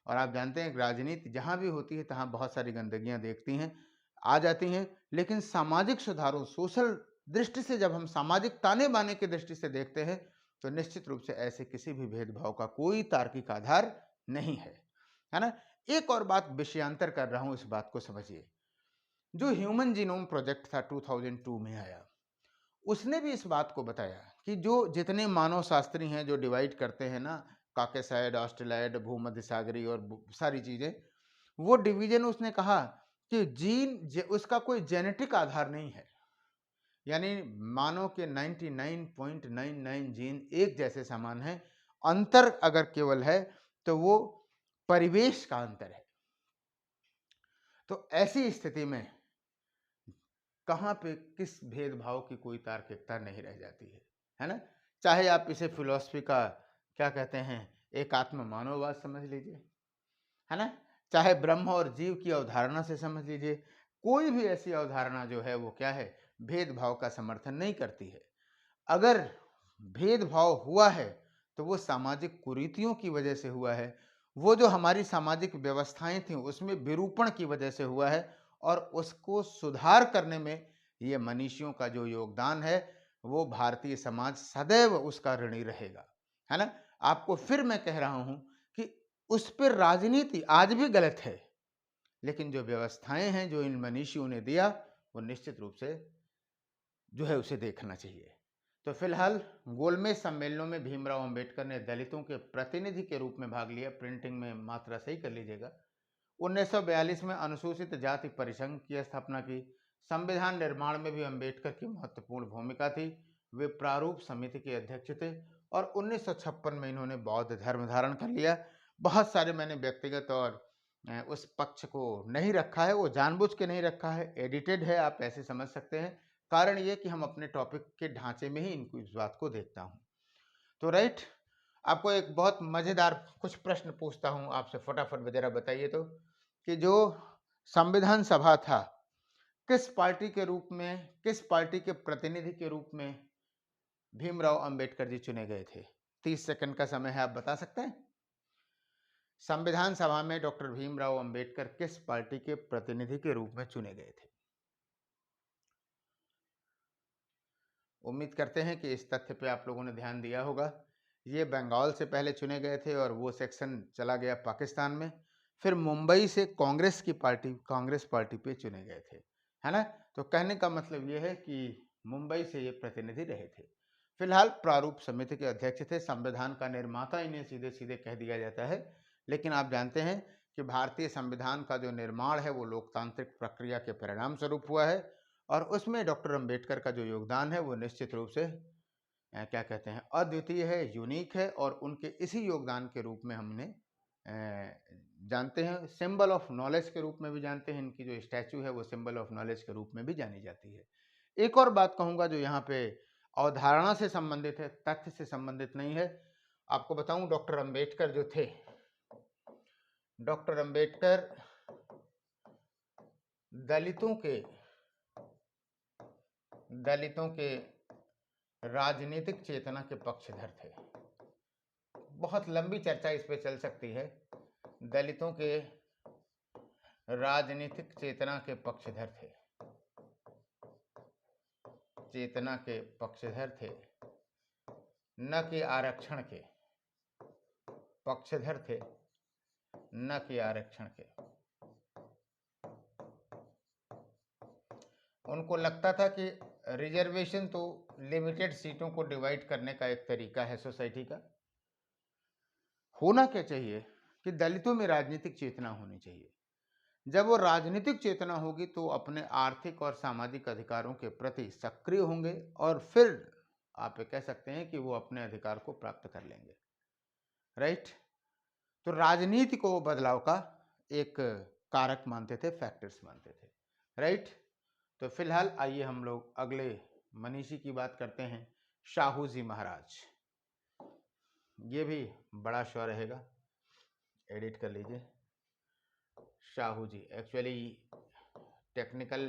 Speaker 1: और आप जानते हैं राजनीति जहां भी होती है तहां बहुत सारी गंदगियां देखती हैं, आ जाती हैं। लेकिन सामाजिक सुधारों, सोशल दृष्टि से जब हम सामाजिक ताने बाने की दृष्टि से देखते हैं तो निश्चित रूप से ऐसे किसी भी भेदभाव का कोई तार्किक आधार नहीं है ना। एक और बात विषयांतर कर रहा हूं, इस बात को समझिए। जो ह्यूमन जीनोम प्रोजेक्ट था 2002 में आया, उसने भी इस बात को बताया कि जो जितने मानव शास्त्री हैं जो डिवाइड करते हैं ना, काकेसाइड, ऑस्ट्रेलाइड, भूमध्य सागरी और सारी चीजें, वो डिवीजन उसने कहा कि उसका कोई जेनेटिक आधार नहीं है। यानी मानव के 99.99 जीन एक जैसे समान हैं। अंतर अगर केवल है तो वो परिवेश का अंतर है। तो ऐसी स्थिति में कहाँ पे किस भेदभाव की कोई तार्किकता नहीं रह जाती है ना। चाहे आप इसे फिलॉसफी का क्या कहते हैं, एकात्म मानववाद समझ लीजिए, है ना, चाहे ब्रह्म और जीव की अवधारणा से समझ लीजिए, कोई भी ऐसी अवधारणा जो है वो क्या है, भेदभाव का समर्थन नहीं करती है। अगर भेदभाव हुआ है तो वो सामाजिक कुरीतियों की वजह से हुआ है, वो जो हमारी सामाजिक व्यवस्थाएं थी उसमें विरूपण की वजह से हुआ है, और उसको सुधार करने में ये मनीषियों का जो योगदान है वो भारतीय समाज सदैव उसका ऋणी रहेगा, है ना। आपको फिर मैं कह रहा हूं कि उस पर राजनीति आज भी गलत है, लेकिन जो व्यवस्थाएं हैं जो इन मनीषियों ने दिया वो निश्चित रूप से जो है उसे देखना चाहिए। तो फिलहाल गोलमेज सम्मेलनों में भीमराव अंबेडकर ने दलितों के प्रतिनिधि के रूप में भाग लिया। प्रिंटिंग में मात्रा सही कर लीजिएगा। 1942 में अनुसूचित जाति परिसंघ की स्थापना की। संविधान निर्माण में भी अंबेडकर की महत्वपूर्ण भूमिका थी। वे प्रारूप समिति के अध्यक्ष थे और 1956 में इन्होंने बौद्ध धर्म धारण कर लिया। बहुत सारे मैंने व्यक्तिगत और उस पक्ष को नहीं रखा है, वो जानबूझ के नहीं रखा है, एडिटेड है, आप ऐसे समझ सकते हैं। कारण ये कि हम अपने टॉपिक के ढांचे में ही इनको इस बात को देखता हूं। तो राइट, आपको एक बहुत मजेदार कुछ प्रश्न पूछता हूं आपसे, फटाफट जरा बताइए तो, कि जो संविधान सभा था किस पार्टी के रूप में, किस पार्टी के प्रतिनिधि के रूप में भीमराव अंबेडकर जी चुने गए थे? 30 सेकंड का समय है, आप बता सकते हैं। संविधान सभा में डॉक्टर भीमराव अंबेडकर किस पार्टी के प्रतिनिधि के रूप में चुने गए थे? उम्मीद करते हैं कि इस तथ्य पे आप लोगों ने ध्यान दिया होगा। ये बंगाल से पहले चुने गए थे और वो सेक्शन चला गया पाकिस्तान में। फिर मुंबई से कांग्रेस पार्टी पे चुने गए थे, है ना। तो कहने का मतलब ये है कि मुंबई से ये प्रतिनिधि रहे थे। फिलहाल प्रारूप समिति के अध्यक्ष थे। संविधान का निर्माता इन्हें सीधे सीधे कह दिया जाता है, लेकिन आप जानते हैं कि भारतीय संविधान का जो निर्माण है वो लोकतांत्रिक प्रक्रिया के परिणाम स्वरूप हुआ है और उसमें डॉक्टर अंबेडकर का जो योगदान है वो निश्चित रूप से क्या कहते हैं, अद्वितीय है, यूनिक है। और उनके इसी योगदान के रूप में हमने जानते हैं, सिंबल ऑफ नॉलेज के रूप में भी जानते हैं। इनकी जो स्टैचू है वो सिंबल ऑफ नॉलेज के रूप में भी जानी जाती है। एक और बात कहूँगा जो यहाँ पे अवधारणा से संबंधित है, तथ्य से संबंधित नहीं है। आपको बताऊं, डॉक्टर अंबेडकर जो थे, डॉक्टर अंबेडकर दलितों के राजनीतिक चेतना के पक्षधर थे। बहुत लंबी चर्चा इस पे चल सकती है। दलितों के राजनीतिक चेतना के पक्षधर थे, चेतना के पक्षधर थे, न कि आरक्षण के पक्षधर थे, न कि आरक्षण के। उनको लगता था कि रिजर्वेशन तो लिमिटेड सीटों को डिवाइड करने का एक तरीका है सोसाइटी का। होना क्या चाहिए कि दलितों में राजनीतिक चेतना होनी चाहिए। जब वो राजनीतिक चेतना होगी तो अपने आर्थिक और सामाजिक अधिकारों के प्रति सक्रिय होंगे और फिर आप कह सकते हैं कि वो अपने अधिकार को प्राप्त कर लेंगे। राइट। तो राजनीति को बदलाव का एक कारक मानते थे, फैक्टर्स मानते थे। राइट। तो फिलहाल आइए हम लोग अगले मनीषी की बात करते हैं, शाहू जी महाराज। ये भी बड़ा शो रहेगा। एडिट कर लीजिए। साहू जी, एक्चुअली टेक्निकल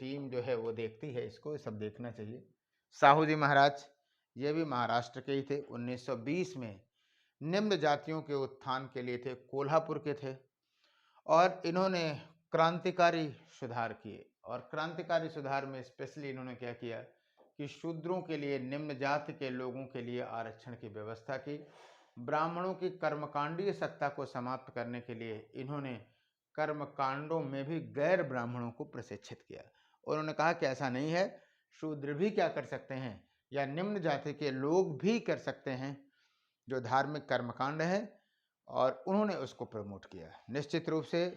Speaker 1: टीम जो है वो देखती है इसको, ये सब देखना चाहिए। साहू जी महाराज ये भी महाराष्ट्र के ही थे। 1920 में निम्न जातियों के उत्थान के लिए थे, कोल्हापुर के थे, और इन्होंने क्रांतिकारी सुधार किए। और क्रांतिकारी सुधार में स्पेशली इन्होंने क्या किया कि शूद्रों के लिए, निम्न जाति के लोगों के लिए आरक्षण की व्यवस्था की। ब्राह्मणों की कर्मकांडीय सत्ता को समाप्त करने के लिए इन्होंने कर्मकांडों में भी गैर ब्राह्मणों को प्रशिक्षित किया। उन्होंने कहा कि ऐसा नहीं है, शूद्र भी क्या कर सकते हैं, या निम्न जाति के लोग भी कर सकते हैं जो धार्मिक कर्मकांड है, और उन्होंने उसको प्रमोट किया। निश्चित रूप से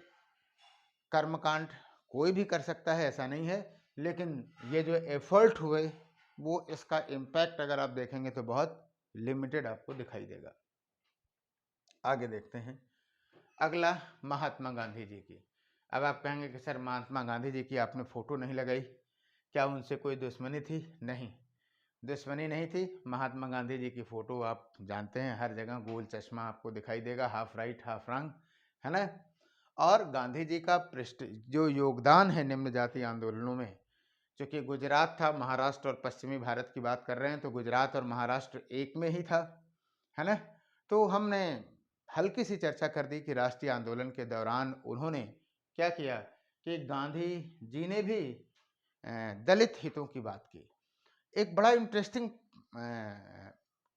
Speaker 1: कर्मकांड कोई भी कर सकता है, ऐसा नहीं है, लेकिन ये जो एफर्ट हुए वो, इसका इम्पैक्ट अगर आप देखेंगे तो बहुत लिमिटेड आपको दिखाई देगा। आगे देखते हैं। अगला महात्मा गांधी जी की। अब आप कहेंगे कि सर महात्मा गांधी जी की आपने फोटो नहीं लगाई, क्या उनसे कोई दुश्मनी थी? नहीं, दुश्मनी नहीं थी। महात्मा गांधी जी की फोटो आप जानते हैं, हर जगह गोल चश्मा आपको दिखाई देगा, हाफ राइट हाफ रॉन्ग, है ना। और गांधी जी का पृष्ठ जो योगदान है निम्न जाति आंदोलनों में, क्योंकि गुजरात था, महाराष्ट्र और पश्चिमी भारत की बात कर रहे हैं, तो गुजरात और महाराष्ट्र एक में ही था, है ना। तो हमने हल्की सी चर्चा कर दी कि राष्ट्रीय आंदोलन के दौरान उन्होंने क्या किया कि गांधी जी ने भी दलित हितों की बात की। एक बड़ा इंटरेस्टिंग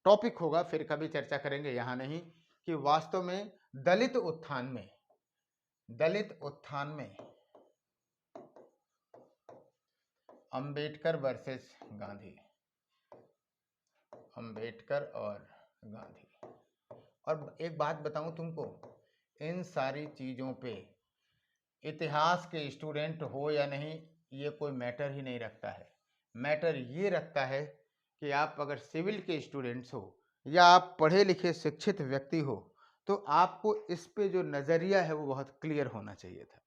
Speaker 1: टॉपिक होगा, फिर कभी चर्चा करेंगे, यहाँ नहीं, कि वास्तव में दलित उत्थान में अंबेडकर वर्सेस गांधी, अंबेडकर और गांधी। और एक बात बताऊं तुमको, इन सारी चीजों पे इतिहास के स्टूडेंट हो या नहीं, ये कोई मैटर ही नहीं रखता है। मैटर ये रखता है कि आप अगर सिविल के स्टूडेंट्स हो या आप पढ़े लिखे शिक्षित व्यक्ति हो, तो आपको इस पे जो नज़रिया है वो बहुत क्लियर होना चाहिए था।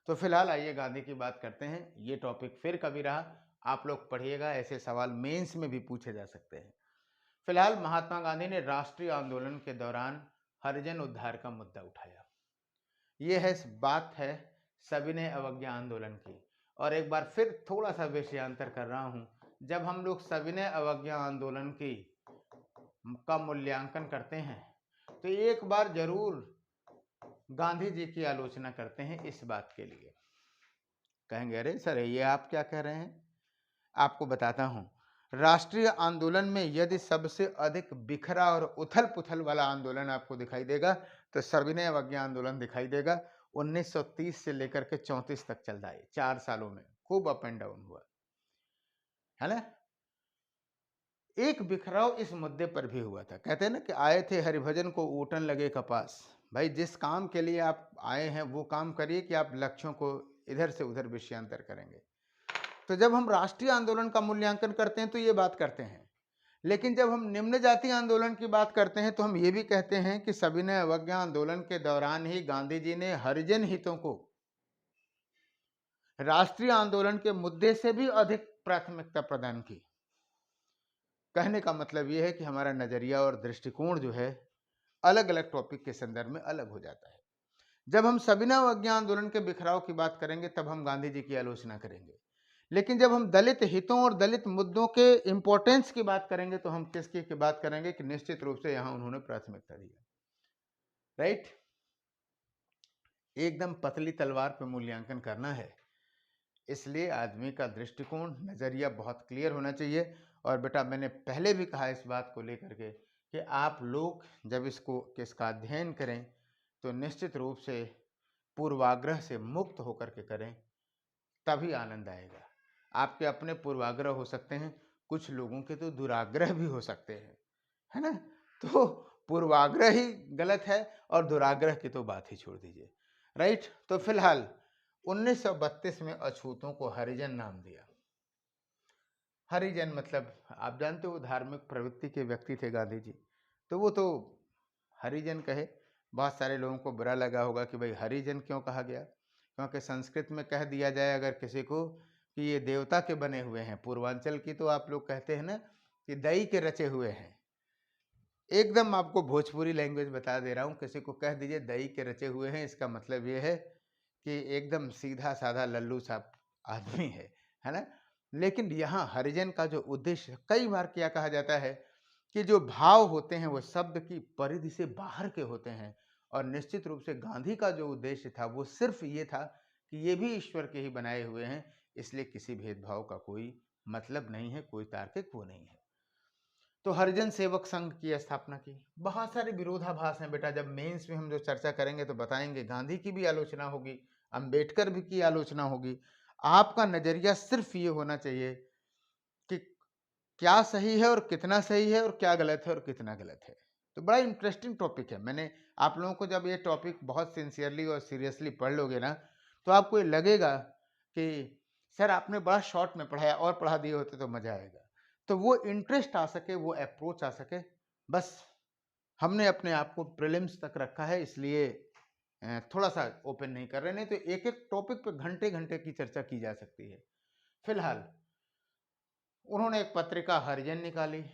Speaker 1: तो फिलहाल आइए गांधी की बात करते हैं। ये टॉपिक फिर कभी रहा, आप लोग पढ़िएगा, ऐसे सवाल मेंस में भी पूछे जा सकते हैं। फिलहाल महात्मा गांधी ने राष्ट्रीय आंदोलन के दौरान हरिजन उद्धार का मुद्दा उठाया। ये है बात है सविनय अवज्ञा आंदोलन की। और एक बार फिर थोड़ा सा विषयांतर कर रहा हूं, जब हम लोग सविनय अवज्ञा आंदोलन की का मूल्यांकन करते हैं तो एक बार जरूर गांधी जी की आलोचना करते हैं इस बात के लिए। कहेंगे अरे सर ये आप क्या कह रहे हैं, आपको बताता हूं। राष्ट्रीय आंदोलन में यदि सबसे अधिक बिखरा और उथल पुथल वाला आंदोलन आपको दिखाई देगा तो सविनय अवज्ञा आंदोलन दिखाई देगा। 1930 से लेकर के 34 तक चल रहा है, 4 सालों में खूब अप एंड डाउन हुआ, है ना। एक बिखराव इस मुद्दे पर भी हुआ था। कहते हैं ना कि आए थे हरिभजन को ऊटन लगे कपास। भाई जिस काम के लिए आप आए हैं वो काम करिए कि आप लक्ष्यों को इधर से उधर विषयांतर करेंगे। तो जब हम राष्ट्रीय आंदोलन का मूल्यांकन करते हैं तो ये बात करते हैं, लेकिन जब हम निम्न जाति आंदोलन की बात करते हैं तो हम ये भी कहते हैं कि सविनय अवज्ञा आंदोलन के दौरान ही गांधी जी ने हरिजन हितों को राष्ट्रीय आंदोलन के मुद्दे से भी अधिक प्राथमिकता प्रदान की। कहने का मतलब यह है कि हमारा नजरिया और दृष्टिकोण जो है अलग अलग टॉपिक के संदर्भ में अलग हो जाता है। जब हम सविनय अवज्ञा आंदोलन के बिखराव की बात करेंगे तब हम गांधी जी की आलोचना करेंगे, लेकिन जब हम दलित हितों और दलित मुद्दों के इंपॉर्टेंस की बात करेंगे तो हम किसकी की बात करेंगे कि निश्चित रूप से यहां उन्होंने प्राथमिकता दी है। राइट, एकदम पतली तलवार पर मूल्यांकन करना है, इसलिए आदमी का दृष्टिकोण नजरिया बहुत क्लियर होना चाहिए। और बेटा मैंने पहले भी कहा इस बात को लेकर के कि आप लोग जब इसका अध्ययन करें तो निश्चित रूप से पूर्वाग्रह से मुक्त होकर के करें, तभी आनंद आएगा। आपके अपने पूर्वाग्रह हो सकते हैं, कुछ लोगों के तो दुराग्रह भी हो सकते हैं, है ना। तो पूर्वाग्रह ही गलत है और दुराग्रह की तो बात ही छोड़ दीजिए। राइट, तो फिलहाल 1932 में अछूतों को हरिजन नाम दिया। हरिजन मतलब आप जानते हो धार्मिक प्रवृत्ति के व्यक्ति थे गांधी जी, तो वो तो हरिजन कहे। बहुत सारे लोगों को बुरा लगा होगा कि भाई हरिजन क्यों कहा गया, क्योंकि संस्कृत में कह दिया जाए अगर किसी को कि ये देवता के बने हुए हैं, पूर्वांचल की तो आप लोग कहते हैं ना कि दई के रचे हुए हैं, एकदम आपको भोजपुरी लैंग्वेज बता दे रहा हूँ, किसी को कह दीजिए दही के रचे हुए हैं, इसका मतलब ये है कि एकदम सीधा-साधा लल्लू साहब आदमी है ना? लेकिन यहाँ हरिजन का जो उद्देश्य कई बार क्या कहा जाता है कि जो भाव होते हैं वो शब्द की परिधि से बाहर के होते हैं और निश्चित रूप से गांधी का जो उद्देश्य था वो सिर्फ ये था कि ये भी ईश्वर के ही बनाए हुए हैं, इसलिए किसी भेदभाव का कोई मतलब नहीं है, कोई तार्किक वो नहीं है। तो हरिजन सेवक संघ की स्थापना की। बहुत सारे विरोधाभास हैं बेटा, जब मेंस में हम जो चर्चा करेंगे तो बताएंगे, गांधी की भी आलोचना होगी, अंबेडकर भी की आलोचना होगी। आपका नजरिया सिर्फ ये होना चाहिए कि क्या सही है और कितना सही है और क्या गलत है और कितना गलत है। तो बड़ा इंटरेस्टिंग टॉपिक है। मैंने आप लोगों को जब ये टॉपिक बहुत सिंसियरली और सीरियसली पढ़ लोगे ना, तो आपको ये लगेगा कि सर आपने बड़ा शॉर्ट में पढ़ाया, और पढ़ा दिए होते तो मजा आएगा। तो वो इंटरेस्ट आ सके, वो अप्रोच आ सके, बस हमने अपने आप को प्रीलिम्स तक रखा है, इसलिए थोड़ा सा ओपन नहीं कर रहे, नहीं तो एक एक टॉपिक पे घंटे घंटे की चर्चा की जा सकती है। फिलहाल उन्होंने एक पत्रिका हरिजन निकाली।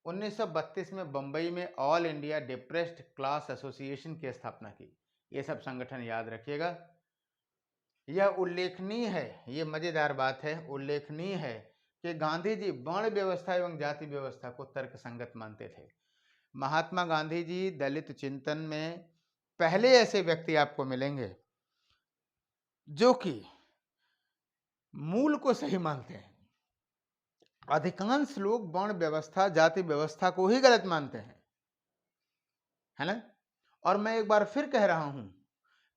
Speaker 1: 1932 में बंबई में all India depressed class association की स्थापना की। ये सब संगठन याद रखिएगा। यह उल्लेखनीय है, ये मजेदार बात है, उल्लेखनीय है कि गांधी जी वर्ण व्यवस्था एवं जाति व्यवस्था को तर्कसंगत मानते थे। महात्मा गांधी जी दलित चिंतन में पहले ऐसे व्यक्ति आपको मिलेंगे जो कि मूल को सही मानते हैं। अधिकांश लोग वर्ण व्यवस्था जाति व्यवस्था को ही गलत मानते हैं, है ना? और मैं एक बार फिर कह रहा हूं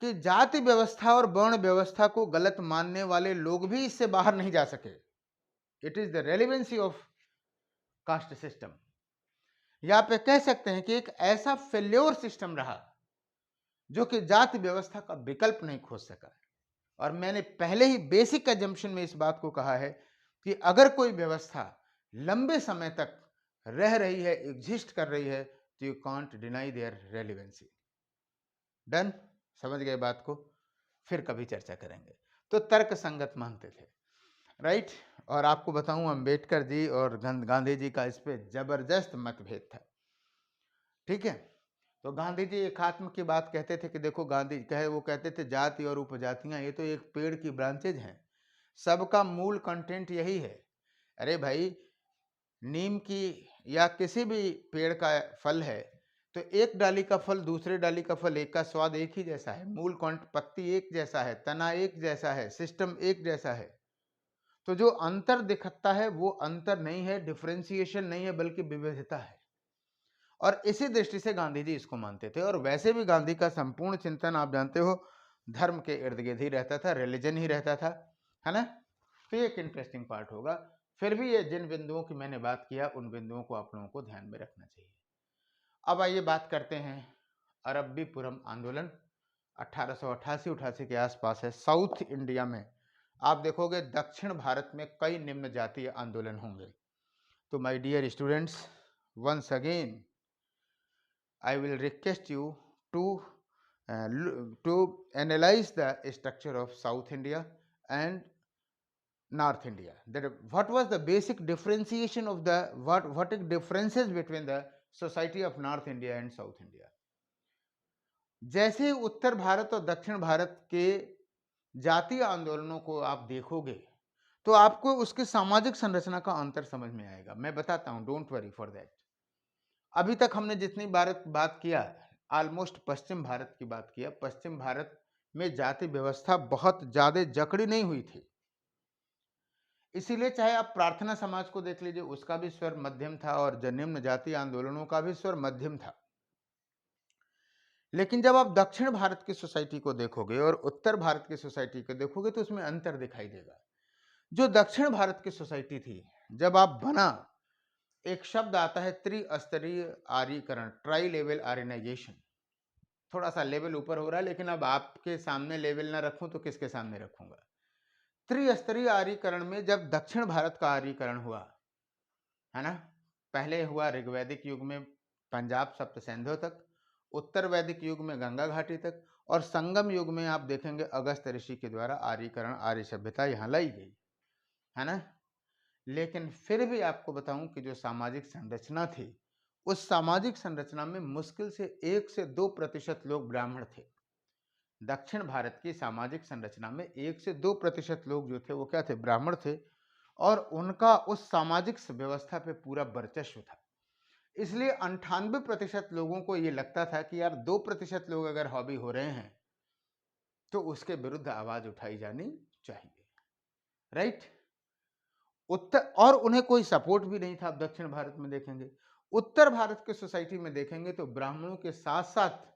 Speaker 1: कि जाति व्यवस्था और वर्ण व्यवस्था को गलत मानने वाले लोग भी इससे बाहर नहीं जा सके। It is the relevancy of caste system. या पे कह सकते हैं कि एक ऐसा फेल्योर सिस्टम रहा जो कि जाति व्यवस्था का विकल्प नहीं खोज सका। और मैंने पहले ही बेसिक एजम्पशन में इस बात को कहा है कि अगर कोई व्यवस्था लंबे समय तक रह रही है, एग्जिस्ट कर रही है, तो you can't deny their relevancy. Done? समझ गए बात को? फिर कभी चर्चा करेंगे। तो तर्क संगत मानते थे, राइट? और आपको बताऊं, अंबेडकर जी और गांधी जी का इस पे जबरदस्त मतभेद था। ठीक है? तो गांधी जी एकात्म की बात कहते थे कि देखो, गांधी कहे, वो कहते थे जाति और उपजातियां ये तो एक पेड़ की ब्रांचेज हैं, सबका मूल कंटेंट यही है। अरे भाई, नीम की या किसी भी पेड़ का फल है तो एक डाली का फल दूसरे डाली का फल एक का स्वाद एक ही जैसा है, मूल कंट पत्ती एक जैसा है, तना एक जैसा है, सिस्टम एक जैसा है। तो जो अंतर दिखता है वो अंतर नहीं है, डिफरेंशिएशन नहीं है, बल्कि विविधता है। और इसी दृष्टि से गांधी जी इसको मानते थे। और वैसे भी गांधी का संपूर्ण चिंतन आप जानते हो धर्म के इर्द गिर्द ही रहता था, रिलीजन ही रहता था, है ना? तो ये एक इंटरेस्टिंग पार्ट होगा। फिर भी ये जिन बिंदुओं की मैंने बात किया उन बिंदुओं को आप लोगों को ध्यान में रखना चाहिए। अब आइए बात करते हैं अरब्बीपुरम आंदोलन। 1888-88 के आसपास है। साउथ इंडिया में आप देखोगे दक्षिण भारत में कई निम्न जातीय आंदोलन होंगे। तो my dear students, once again I will request you to to analyze the structure of South India and North India. That what was the basic differentiation of the what are differences between the society of North India and South India. जैसे उत्तर भारत और दक्षिण भारत के जातीय आंदोलनों को आप देखोगे तो आपको उसके सामाजिक संरचना का अंतर समझ में आएगा। मैं बताता हूं, डोंट वरी फॉर दैट। अभी तक हमने जितनी बात किया, ऑलमोस्ट पश्चिम भारत की बात किया। पश्चिम भारत में जाति व्यवस्था बहुत ज्यादा जकड़ी नहीं हुई थी, इसीलिए चाहे आप प्रार्थना समाज को देख लीजिए, उसका भी स्वर मध्यम था और निम्न जाति आंदोलनों का भी स्वर मध्यम था। लेकिन जब आप दक्षिण भारत की सोसाइटी को देखोगे और उत्तर भारत की सोसाइटी को देखोगे तो उसमें अंतर दिखाई देगा। जो दक्षिण भारत की सोसाइटी थी, जब आप बना, एक शब्द आता है त्रिस्तरीय आर्यीकरण, ट्राई लेवल आर्यनाइजेशन। थोड़ा सा लेवल ऊपर हो रहा है, लेकिन अब आपके सामने लेवल ना रखूं तो किसके सामने रखूंगा। त्रिस्तरीय आर्यीकरण में जब दक्षिण भारत का आर्यीकरण हुआ, है ना, पहले हुआ ऋग्वैदिक युग में पंजाब सप्त सिंधु तक, उत्तर वैदिक युग में गंगा घाटी तक, और संगम युग में आप देखेंगे अगस्त ऋषि के द्वारा आर्यीकरण, आर्य सभ्यता यहाँ लाई गई, है ना। लेकिन फिर भी आपको बताऊं कि जो सामाजिक संरचना थी उस सामाजिक संरचना में मुश्किल से 1 से 2% लोग ब्राह्मण थे। दक्षिण भारत की सामाजिक संरचना में 1 से 2% लोग जो थे वो क्या थे, ब्राह्मण थे, और उनका उस सामाजिक व्यवस्था पे पूरा वर्चस्व था। इसलिए 98% लोगों को ये लगता था कि यार 2% लोग अगर हॉबी हो रहे हैं तो उसके विरुद्ध आवाज उठाई जानी चाहिए, राइट। उत्तर, और उन्हें कोई सपोर्ट भी नहीं था। आप दक्षिण भारत में देखेंगे, उत्तर भारत के सोसाइटी में देखेंगे तो ब्राह्मणों के साथ साथ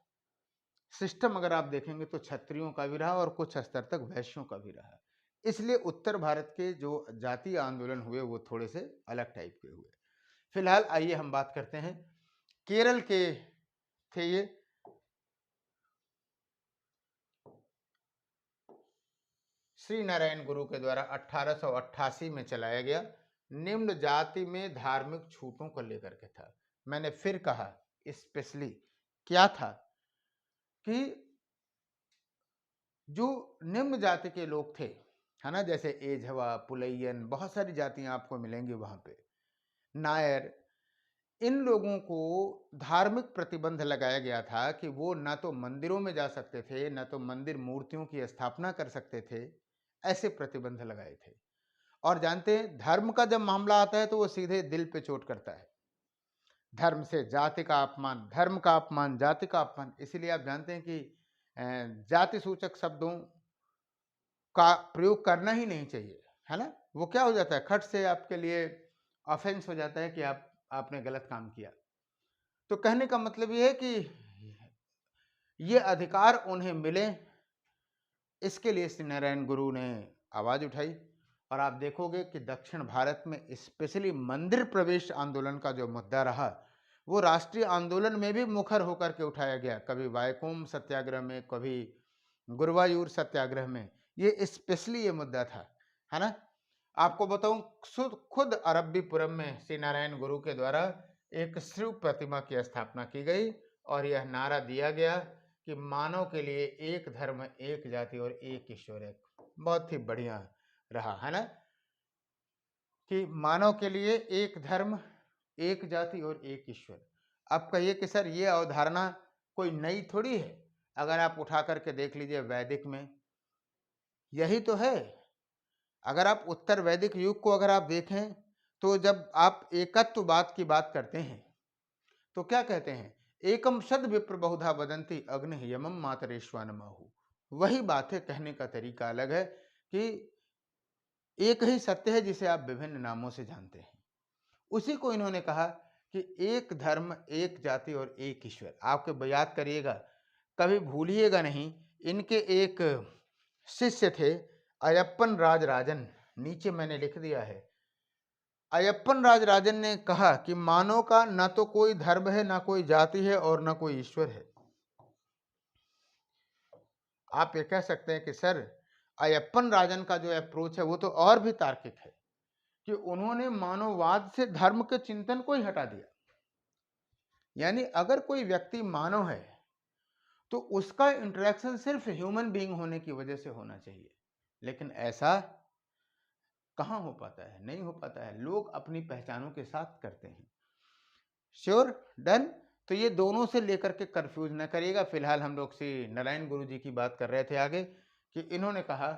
Speaker 1: सिस्टम अगर आप देखेंगे तो क्षत्रियों का भी रहा और कुछ स्तर तक वैश्यों का भी रहा। इसलिए उत्तर भारत के जो जातीय आंदोलन हुए वो थोड़े से अलग टाइप के हुए। फिलहाल आइए हम बात करते हैं केरल के थे ये। श्री नारायण गुरु के द्वारा 1888 में चलाया गया, निम्न जाति में धार्मिक छूटों को लेकर के था। मैंने फिर कहा स्पेशली क्या था कि जो निम्न जाति के लोग थे, है ना, जैसे एझवा, पुलैयन, बहुत सारी जातियां आपको मिलेंगी वहां पे, नायर, इन लोगों को धार्मिक प्रतिबंध लगाया गया था कि वो ना तो मंदिरों में जा सकते थे, ना तो मंदिर मूर्तियों की स्थापना कर सकते थे। ऐसे प्रतिबंध लगाए थे। और जानते हैं, धर्म का जब मामला आता है तो वो सीधे दिल पे चोट करता है। धर्म से जाति का अपमान, धर्म का अपमान, जाति का अपमान। इसीलिए आप जानते हैं कि जाति सूचक शब्दों का प्रयोग करना ही नहीं चाहिए, है ना। वो क्या हो जाता है, खट से आपके लिए ऑफेंस हो जाता है कि आपने गलत काम किया। तो कहने का मतलब ये है कि ये अधिकार उन्हें मिले, इसके लिए श्री नारायण गुरु ने आवाज उठाई। और आप देखोगे कि दक्षिण भारत में स्पेशली मंदिर प्रवेश आंदोलन का जो मुद्दा रहा वो राष्ट्रीय आंदोलन में भी मुखर होकर के उठाया गया। कभी वायकोम सत्याग्रह में, कभी गुरुवायूर सत्याग्रह में, ये स्पेशली ये मुद्दा था, है ना। आपको बताऊं, खुद अरब्बीपुरम में श्री नारायण गुरु के द्वारा एक शिव प्रतिमा की स्थापना की गई और यह नारा दिया गया कि मानव के लिए एक धर्म, एक जाति और एक ईश्वर है। बहुत ही बढ़िया रहा, है ना, कि मानव के लिए एक धर्म, एक जाति और एक ईश्वर। अब कहिए कि सर ये अवधारणा कोई नई थोड़ी है। अगर आप उठा करके देख लीजिए वैदिक में यही तो है। अगर आप उत्तर वैदिक युग को अगर आप देखें तो जब आप एकत्ववाद की बात करते हैं तो क्या कहते हैं, एकम सद विप्र बहुधा वदंती अग्नि यमम मातरेश्वानमाहु। वही बात है, कहने का तरीका अलग है कि एक ही सत्य है जिसे आप विभिन्न नामों से जानते हैं। उसी को इन्होंने कहा कि एक धर्म, एक जाति और एक ईश्वर। आपके याद करिएगा, कभी भूलिएगा नहीं, इनके एक शिष्य थे अयप्पन राजराजन, नीचे मैंने लिख दिया है। अयप्पन राजराजन ने कहा कि मानव का न तो कोई धर्म है, ना कोई जाति है और न कोई ईश्वर है। आप ये कह सकते हैं कि सर अयप्पन राजन का जो अप्रोच है वो तो और भी तार्किक है कि उन्होंने मानववाद से धर्म के चिंतन को ही हटा दिया। यानी अगर कोई व्यक्ति मानव है तो उसका इंटरेक्शन सिर्फ ह्यूमन बीइंग होने की वजह से होना चाहिए। लेकिन ऐसा कहाँ हो पाता है, नहीं हो पाता है। लोग अपनी पहचानों के साथ करते हैं। Sure, done. तो ये दोनों से लेकर के कंफ्यूज न करिएगा। फिलहाल हम लोग श्री नारायण गुरु जी की बात कर रहे थे आगे, कि इन्होंने कहा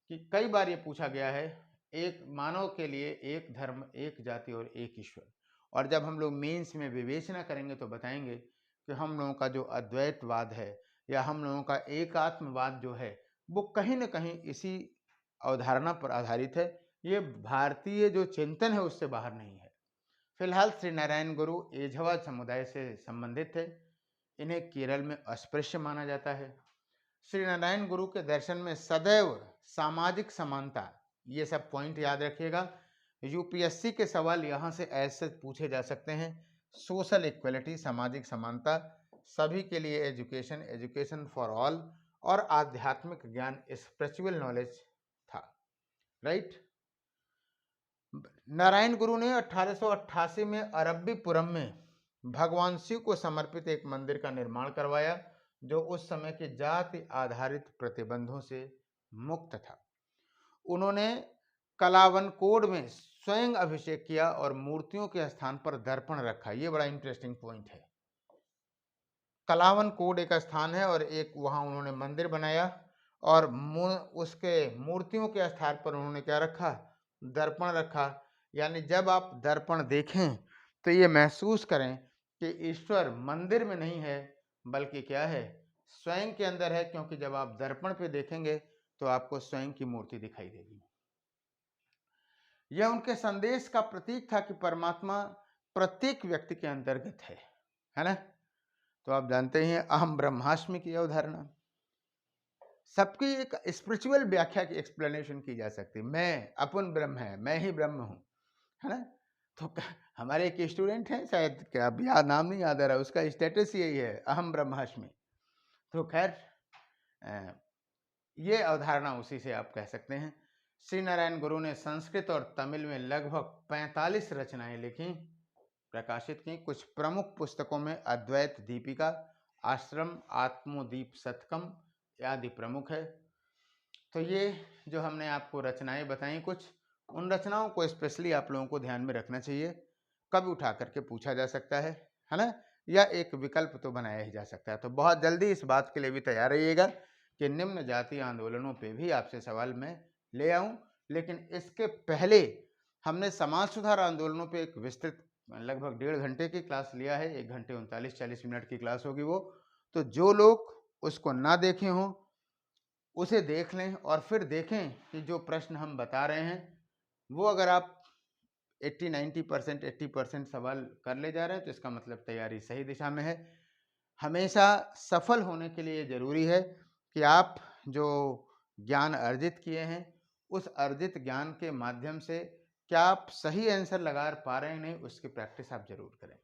Speaker 1: कि कई बार ये पूछा गया है, एक मानव के लिए एक धर्म, एक जाति और एक ईश्वर। और जब हम लोग मेंस में विवेचना करेंगे तो बताएंगे कि हम लोगों का जो अद्वैतवाद है या हम लोगों का एकात्मवाद जो है वो कहीं ना कहीं इसी अवधारणा पर आधारित है। ये भारतीय जो चिंतन है उससे बाहर नहीं है। फिलहाल श्री नारायण गुरु एझवा समुदाय से संबंधित थे। इन्हें केरल में अस्पृश्य माना जाता है। श्री नारायण गुरु के दर्शन में सदैव सामाजिक समानता, ये सब पॉइंट याद रखिएगा। यूपीएससी के सवाल यहाँ से ऐसे पूछे जा सकते हैं। सोशल इक्वलिटी, सामाजिक समानता, सभी के लिए एजुकेशन, एजुकेशन फॉर ऑल, और आध्यात्मिक ज्ञान, स्पिरिचुअल नॉलेज था, राइट। नारायण गुरु ने 1888 में अरब्बीपुरम में भगवान शिव को समर्पित एक मंदिर का निर्माण करवाया जो उस समय के जाति आधारित प्रतिबंधों से मुक्त था। उन्होंने कलावन कोड में स्वयं अभिषेक किया और मूर्तियों के स्थान पर दर्पण रखा। ये बड़ा इंटरेस्टिंग पॉइंट है। कलावन कोट एक स्थान है और एक वहां उन्होंने मंदिर बनाया और उसके मूर्तियों के स्थान पर उन्होंने क्या रखा, दर्पण रखा। यानी जब आप दर्पण देखें तो ये महसूस करें कि ईश्वर मंदिर में नहीं है बल्कि क्या है, स्वयं के अंदर है, क्योंकि जब आप दर्पण पे देखेंगे तो आपको स्वयं की मूर्ति दिखाई देगी। यह उनके संदेश का प्रतीक था कि परमात्मा प्रत्येक व्यक्ति के अंतर्गत है ना। तो आप जानते हैं अहम ब्रह्मास्मि की अवधारणा, सबकी एक स्पिरिचुअल व्याख्या की एक्सप्लेनेशन की जा सकती है। मैं अपन ब्रह्म है, मैं ही ब्रह्म हूँ, है ना। तो हमारे एक स्टूडेंट हैं, शायद क्या अब याद नाम नहीं याद आ रहा, उसका स्टेटस यही है, अहम ब्रह्मास्मि। तो खैर ये अवधारणा उसी से आप कह सकते हैं। श्री नारायण गुरु ने संस्कृत और तमिल में लगभग 45 रचनाएं लिखी, प्रकाशित की। कुछ प्रमुख पुस्तकों में अद्वैत दीपिका, आश्रम, आत्मोदीप शतकम आदि प्रमुख है। तो ये जो हमने आपको रचनाएं बताई, कुछ उन रचनाओं को स्पेशली आप लोगों को ध्यान में रखना चाहिए। कभी उठा करके पूछा जा सकता है ना, या एक विकल्प तो बनाया ही जा सकता है। तो बहुत जल्दी इस बात के लिए भी तैयार रहिएगा कि निम्न जातीय आंदोलनों पे भी आपसे सवाल मैं ले आऊं। लेकिन इसके पहले हमने समाज सुधार आंदोलनों पे एक विस्तृत लगभग 1.5 घंटे की क्लास लिया है। 1 घंटे 39-40 मिनट की क्लास होगी वो। तो जो लोग उसको ना देखे हों उसे देख लें और फिर देखें कि जो प्रश्न हम बता रहे हैं वो अगर आप 80-90%, 80% सवाल कर ले जा रहे हैं तो इसका मतलब तैयारी सही दिशा में है। हमेशा सफल होने के लिए जरूरी है कि आप जो ज्ञान अर्जित किए हैं उस अर्जित ज्ञान के माध्यम से क्या आप सही आंसर लगा पा रहे हैं नहीं, उसकी प्रैक्टिस आप जरूर करें।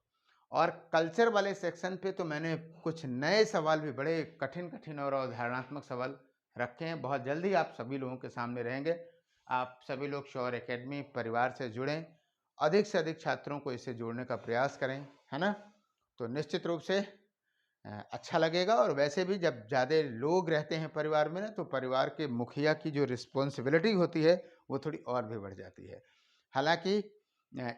Speaker 1: और कल्चर वाले सेक्शन पे तो मैंने कुछ नए सवाल भी, बड़े कठिन कठिन और अवधारणात्मक सवाल रखे हैं। बहुत जल्दी आप सभी लोगों के सामने रहेंगे। आप सभी लोग शौर्य एकेडमी परिवार से जुड़ें, अधिक से अधिक छात्रों को इससे जोड़ने का प्रयास करें, है ना। तो निश्चित रूप से अच्छा लगेगा। और वैसे भी जब ज़्यादा लोग रहते हैं परिवार में ना, तो परिवार के मुखिया की जो रिस्पॉन्सिबिलिटी होती है वो थोड़ी और भी बढ़ जाती है। हालांकि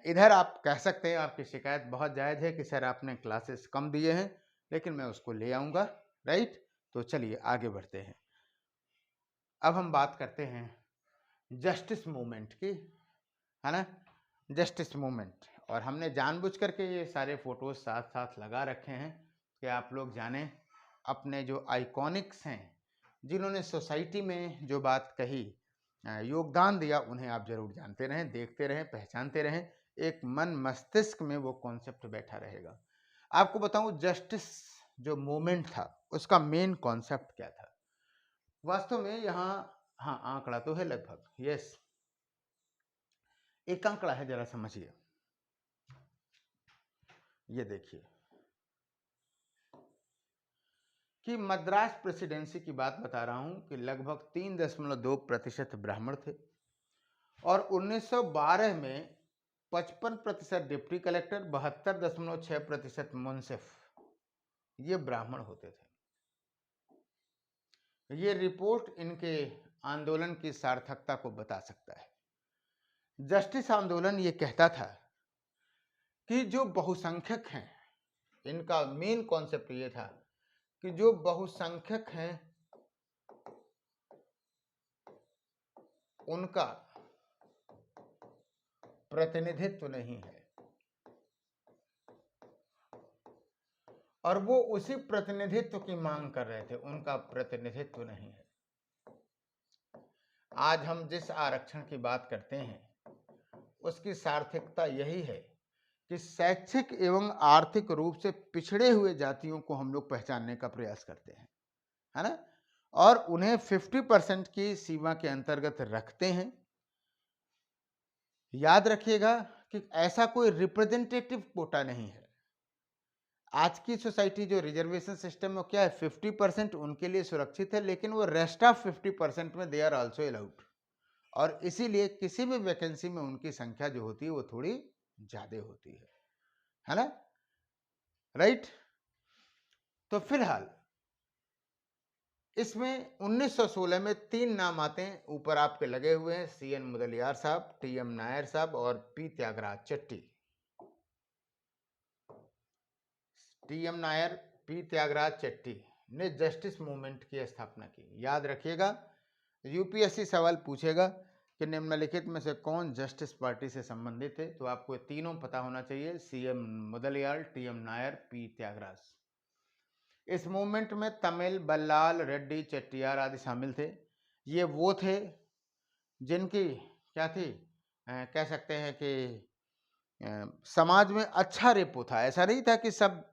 Speaker 1: इधर आप कह सकते हैं, आपकी शिकायत बहुत जायज़ है कि सर आपने क्लासेस कम दिए हैं, लेकिन मैं उसको ले आऊँगा, राइट। तो चलिए आगे बढ़ते हैं। अब हम बात करते हैं जस्टिस मूवमेंट की, है ना। जस्टिस मूवमेंट, और हमने जानबूझ करके ये सारे फोटोज साथ साथ लगा रखे हैं कि आप लोग जानें अपने जो आइकॉनिक्स हैं, जिन्होंने सोसाइटी में जो बात कही, योगदान दिया, उन्हें आप जरूर जानते रहें, देखते रहें, पहचानते रहें। एक मन मस्तिष्क में वो कॉन्सेप्ट बैठा रहेगा। आपको बताऊं, जस्टिस जो मूवमेंट था उसका मेन कॉन्सेप्ट क्या था वास्तव में। यहाँ हाँ आंकड़ा तो है लगभग, यस, एक आंकड़ा है, जरा समझिए। ये देखिए कि मद्रास प्रेसिडेंसी की बात बता रहा हूं कि लगभग 3.2% ब्राह्मण थे और 1912 में 55% डिप्टी कलेक्टर, 72.6% मुंसिफ ये ब्राह्मण होते थे। ये रिपोर्ट इनके आंदोलन की सार्थकता को बता सकता है। जस्टिस आंदोलन ये कहता था कि जो बहुसंख्यक हैं, इनका मेन कॉन्सेप्ट ये था कि जो बहुसंख्यक हैं उनका प्रतिनिधित्व नहीं है, और वो उसी प्रतिनिधित्व की मांग कर रहे थे, उनका प्रतिनिधित्व नहीं है। आज हम जिस आरक्षण की बात करते हैं उसकी सार्थकता यही है कि शैक्षिक एवं आर्थिक रूप से पिछड़े हुए जातियों को हम लोग पहचानने का प्रयास करते हैं, है ना, और उन्हें 50% की सीमा के अंतर्गत रखते हैं। याद रखिएगा कि ऐसा कोई रिप्रेजेंटेटिव कोटा नहीं है। आज की सोसाइटी जो रिजर्वेशन सिस्टम में क्या है, 50% उनके लिए सुरक्षित है, लेकिन वो रेस्ट ऑफ 50% में दे आर ऑल्सो अलाउड, और इसीलिए किसी भी वैकेंसी में उनकी संख्या जो होती है वो थोड़ी ज्यादा होती है ना, राइट। तो फिलहाल इसमें 1916 में 3 नाम आते हैं, ऊपर आपके लगे हुए हैं, CN मुदलियार साहब, TM नायर साहब और P त्यागराज चट्टी। TM नायर, P त्यागराज चट्टी ने जस्टिस मूवमेंट की स्थापना की। याद रखिएगा, यूपीएससी सवाल पूछेगा कि निम्नलिखित में से कौन जस्टिस पार्टी से संबंधित है, तो आपको तीनों पता होना चाहिए, CM Mudaliar, TM Nair, P Tyagaraja. इस मूवमेंट में तमिल, बल्लाल, रेड्डी, चेट्टियार आदि शामिल थे। ये वो थे जिनकी क्या थी, कह सकते हैं कि समाज में अच्छा रेपो था। ऐसा नहीं था कि सब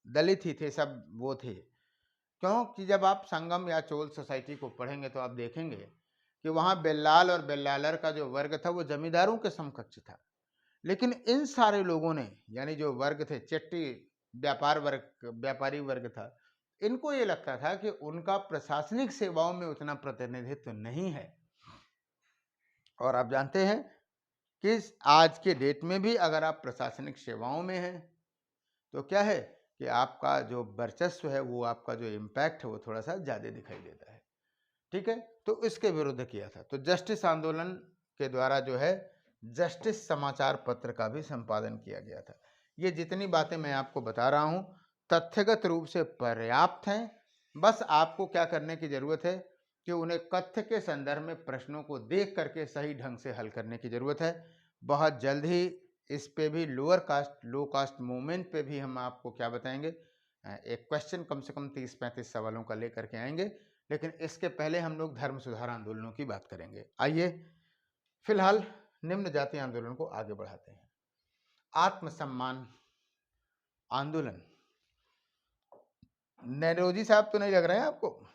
Speaker 1: दलित ही थे, सब वो थे। क्योंकि जब आप संगम या चोल सोसाइटी को पढ़ेंगे तो आप देखेंगे कि वहाँ बेल्लाल और बेल्लालर का जो वर्ग था वो जमींदारों के समकक्ष था। लेकिन इन सारे लोगों ने, यानी जो वर्ग थे, चट्टी व्यापारी वर्ग था, इनको ये लगता था कि उनका प्रशासनिक सेवाओं में उतना प्रतिनिधित्व नहीं है। और आप जानते हैं कि आज के डेट में भी अगर आप प्रशासनिक सेवाओं में हैं तो क्या है कि आपका जो वर्चस्व है, वो आपका जो इम्पैक्ट है वो थोड़ा सा ज़्यादा दिखाई देता है। ठीक है, तो इसके विरुद्ध किया था। तो जस्टिस आंदोलन के द्वारा जो है जस्टिस समाचार पत्र का भी संपादन किया गया था। ये जितनी बातें मैं आपको बता रहा हूँ तथ्यगत रूप से पर्याप्त हैं। बस आपको क्या करने की ज़रूरत है कि उन्हें कथ्य के संदर्भ में प्रश्नों को देख करके सही ढंग से हल करने की ज़रूरत है। बहुत जल्द ही इस पे भी लो कास्ट मूवमेंट पे भी हम आपको क्या बताएंगे, एक क्वेश्चन कम से कम 30-35 सवालों का लेकर के आएंगे। लेकिन इसके पहले हम लोग धर्म सुधार आंदोलनों की बात करेंगे। आइए फिलहाल निम्न जाति आंदोलन को आगे बढ़ाते हैं। आत्मसम्मान आंदोलन, नेरोजी साहब तो नहीं लग रहे हैं आपको?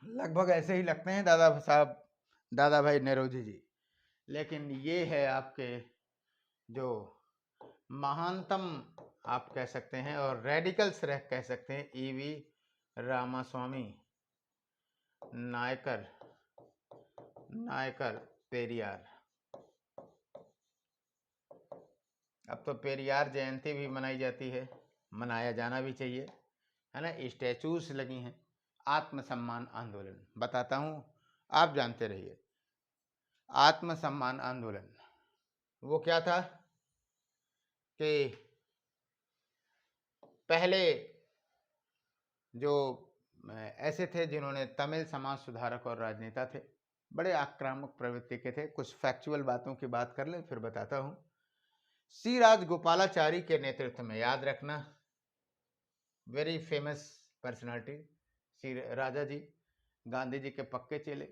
Speaker 1: लगभग ऐसे ही लगते हैं दादा भाई नेरोजी जी। लेकिन ये है आपके जो महानतम आप कह सकते हैं और रेडिकल्स कह सकते हैं, EV रामास्वामी नायकर पेरियार। अब तो पेरियार जयंती भी मनाई जाती है, मनाया जाना भी चाहिए, है ना, स्टैचूज लगी हैं। आत्मसम्मान आंदोलन बताता हूँ, आप जानते रहिए। आत्मसम्मान आंदोलन वो क्या था कि पहले जो ऐसे थे जिन्होंने तमिल समाज सुधारक और राजनेता थे, बड़े आक्रामक प्रवृत्ति के थे। कुछ फैक्चुअल बातों की बात कर लें फिर बताता हूँ। सी राजगोपालाचारी के नेतृत्व में, याद रखना, वेरी फेमस पर्सनालिटी सी राजा जी, गांधी जी के पक्के चेले,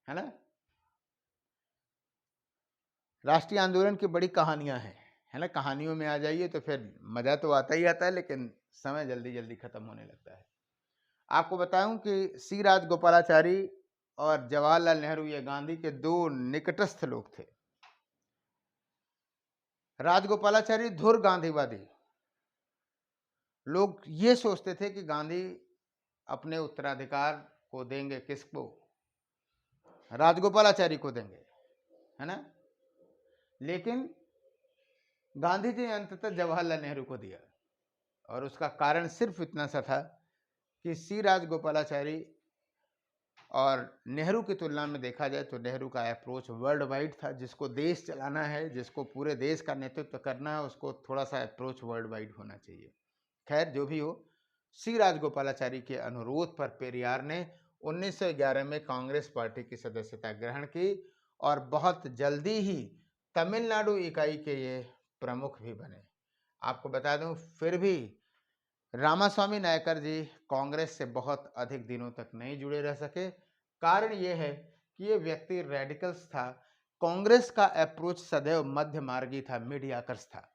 Speaker 1: है ना। राष्ट्रीय आंदोलन की बड़ी कहानियां हैं, है ना। कहानियों में आ जाइए तो फिर मजा तो आता ही आता है, लेकिन समय जल्दी जल्दी खत्म होने लगता है। आपको बताऊं कि सी राजगोपालाचारी और जवाहरलाल नेहरू ये गांधी के दो निकटस्थ लोग थे। राजगोपालाचारी धुर गांधीवादी, लोग ये सोचते थे कि गांधी अपने उत्तराधिकार को देंगे किसको, राजगोपालाचारी को देंगे, है ना। लेकिन गांधी जी ने अंततः जवाहरलाल नेहरू को दिया, और उसका कारण सिर्फ इतना सा था कि सी राजगोपालाचारी और नेहरू की तुलना में देखा जाए तो नेहरू का अप्रोच वर्ल्ड वाइड था। जिसको देश चलाना है, जिसको पूरे देश का नेतृत्व करना है, उसको थोड़ा सा अप्रोच वर्ल्ड वाइड होना चाहिए। खैर जो भी हो, सी राजगोपालाचारी के अनुरोध पर पेरियार ने 1911 में कांग्रेस पार्टी की सदस्यता ग्रहण की और बहुत जल्दी ही तमिलनाडु इकाई के ये प्रमुख भी बने। आपको बता दूं, फिर भी रामास्वामी नायकर जी कांग्रेस से बहुत अधिक दिनों तक नहीं जुड़े रह सके। कारण ये है कि ये व्यक्ति रेडिकल्स था। कांग्रेस का अप्रोच सदैव मध्य मार्गी था, मीडियाकर्स था।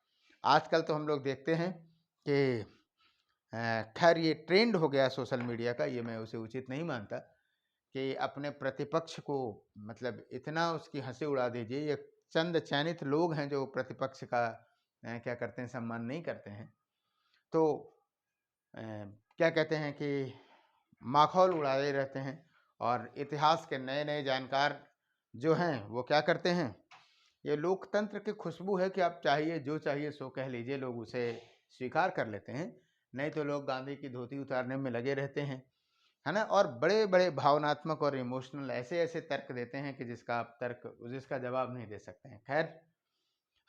Speaker 1: आजकल तो हम लोग देखते हैं कि खैर ये ट्रेंड हो गया सोशल मीडिया का, ये मैं उसे उचित नहीं मानता कि अपने प्रतिपक्ष को मतलब इतना उसकी हंसी उड़ा दीजिए। ये चंद चयनित लोग हैं जो प्रतिपक्ष का क्या करते हैं, सम्मान नहीं करते हैं। तो क्या कहते हैं कि माखौल उड़ाए रहते हैं, और इतिहास के नए नए जानकार जो हैं वो क्या करते हैं, ये लोकतंत्र की खुशबू है कि आप चाहिए जो चाहिए सो कह लीजिए, लोग उसे स्वीकार कर लेते हैं। नहीं तो लोग गांधी की धोती उतारने में लगे रहते हैं, है ना, और बड़े बड़े भावनात्मक और इमोशनल ऐसे ऐसे तर्क देते हैं कि जिसका जवाब नहीं दे सकते हैं। खैर,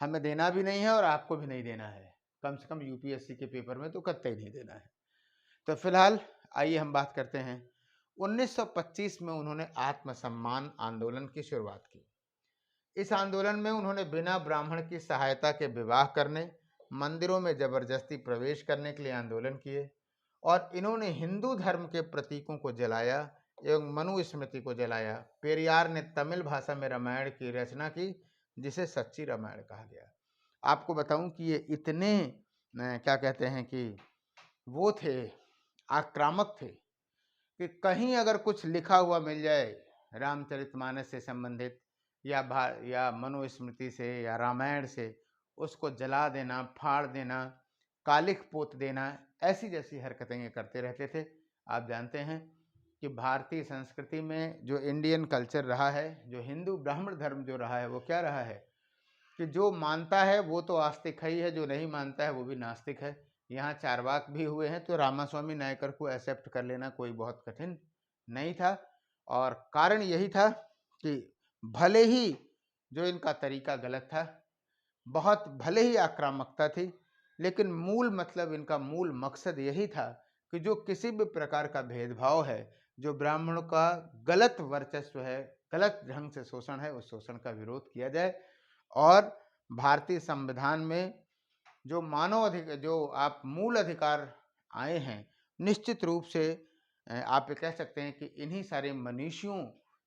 Speaker 1: हमें देना भी नहीं है और आपको भी नहीं देना है, कम से कम यूपीएससी के पेपर में तो कतई नहीं देना है। तो फिलहाल आइए हम बात करते हैं। 1925 में उन्होंने आत्मसम्मान आंदोलन की शुरुआत की। इस आंदोलन में उन्होंने बिना ब्राह्मण की सहायता के विवाह करने, मंदिरों में जबरदस्ती प्रवेश करने के लिए आंदोलन किए और इन्होंने हिंदू धर्म के प्रतीकों को जलाया एवं मनुस्मृति को जलाया। पेरियार ने तमिल भाषा में रामायण की रचना की, जिसे सच्ची रामायण कहा गया। आपको बताऊं कि ये इतने क्या कहते हैं कि वो थे, आक्रामक थे कि कहीं अगर कुछ लिखा हुआ मिल जाए रामचरितमानस से संबंधित या मनुस्मृति से या रामायण से, उसको जला देना, फाड़ देना, कालिख पोत देना, ऐसी जैसी हरकतें ये करते रहते थे। आप जानते हैं कि भारतीय संस्कृति में जो इंडियन कल्चर रहा है, जो हिंदू ब्राह्मण धर्म जो रहा है, वो क्या रहा है कि जो मानता है वो तो आस्तिक ही है, जो नहीं मानता है वो भी नास्तिक है। यहाँ चारवाक भी हुए हैं, तो रामास्वामी नायकर को एक्सेप्ट कर लेना कोई बहुत कठिन नहीं था। और कारण यही था कि भले ही जो इनका तरीका गलत था, बहुत भले ही आक्रामकता थी, लेकिन मूल मतलब, इनका मूल मकसद यही था कि जो किसी भी प्रकार का भेदभाव है, जो ब्राह्मणों का गलत वर्चस्व है, गलत ढंग से शोषण है, उस शोषण का विरोध किया जाए। और भारतीय संविधान में जो मानव अधिकार, जो आप मूल अधिकार आए हैं, निश्चित रूप से आप ये कह सकते हैं कि इन्हीं सारे मनीषियों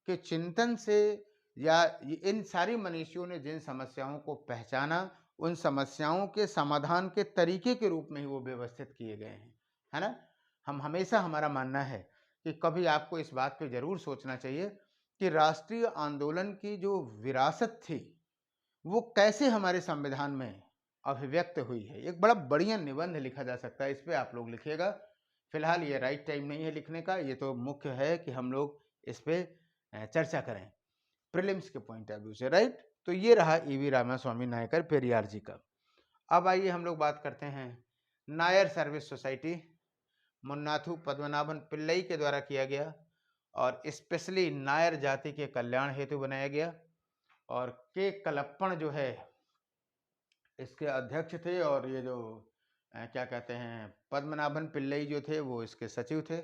Speaker 1: के चिंतन से, या इन सारी मनीषियों ने जिन समस्याओं को पहचाना, उन समस्याओं के समाधान के तरीके के रूप में ही वो व्यवस्थित किए गए हैं, है ना। हम हमेशा, हमारा मानना है कि कभी आपको इस बात पे जरूर सोचना चाहिए कि राष्ट्रीय आंदोलन की जो विरासत थी वो कैसे हमारे संविधान में अभिव्यक्त हुई है। एक बड़ा बढ़िया निबंध लिखा जा सकता है, इस पे आप लोग लिखिएगा। फिलहाल ये राइट टाइम नहीं है लिखने का, ये तो मुख्य है कि हम लोग इस पे चर्चा करें प्रीलिम्स के पॉइंट ऑफ व्यू से, राइट। तो ये रहा ईवी रामास्वामी नायकर पेरियार जी का। अब आइए हम लोग बात करते हैं नायर सर्विस सोसाइटी, मुन्नाथु पद्मनाभन पिल्लई के द्वारा किया गया और स्पेशली नायर जाति के कल्याण हेतु बनाया गया। और के कलप्पण जो है इसके अध्यक्ष थे, और ये जो क्या कहते हैं पद्मनाभन पिल्लई जो थे वो इसके सचिव थे,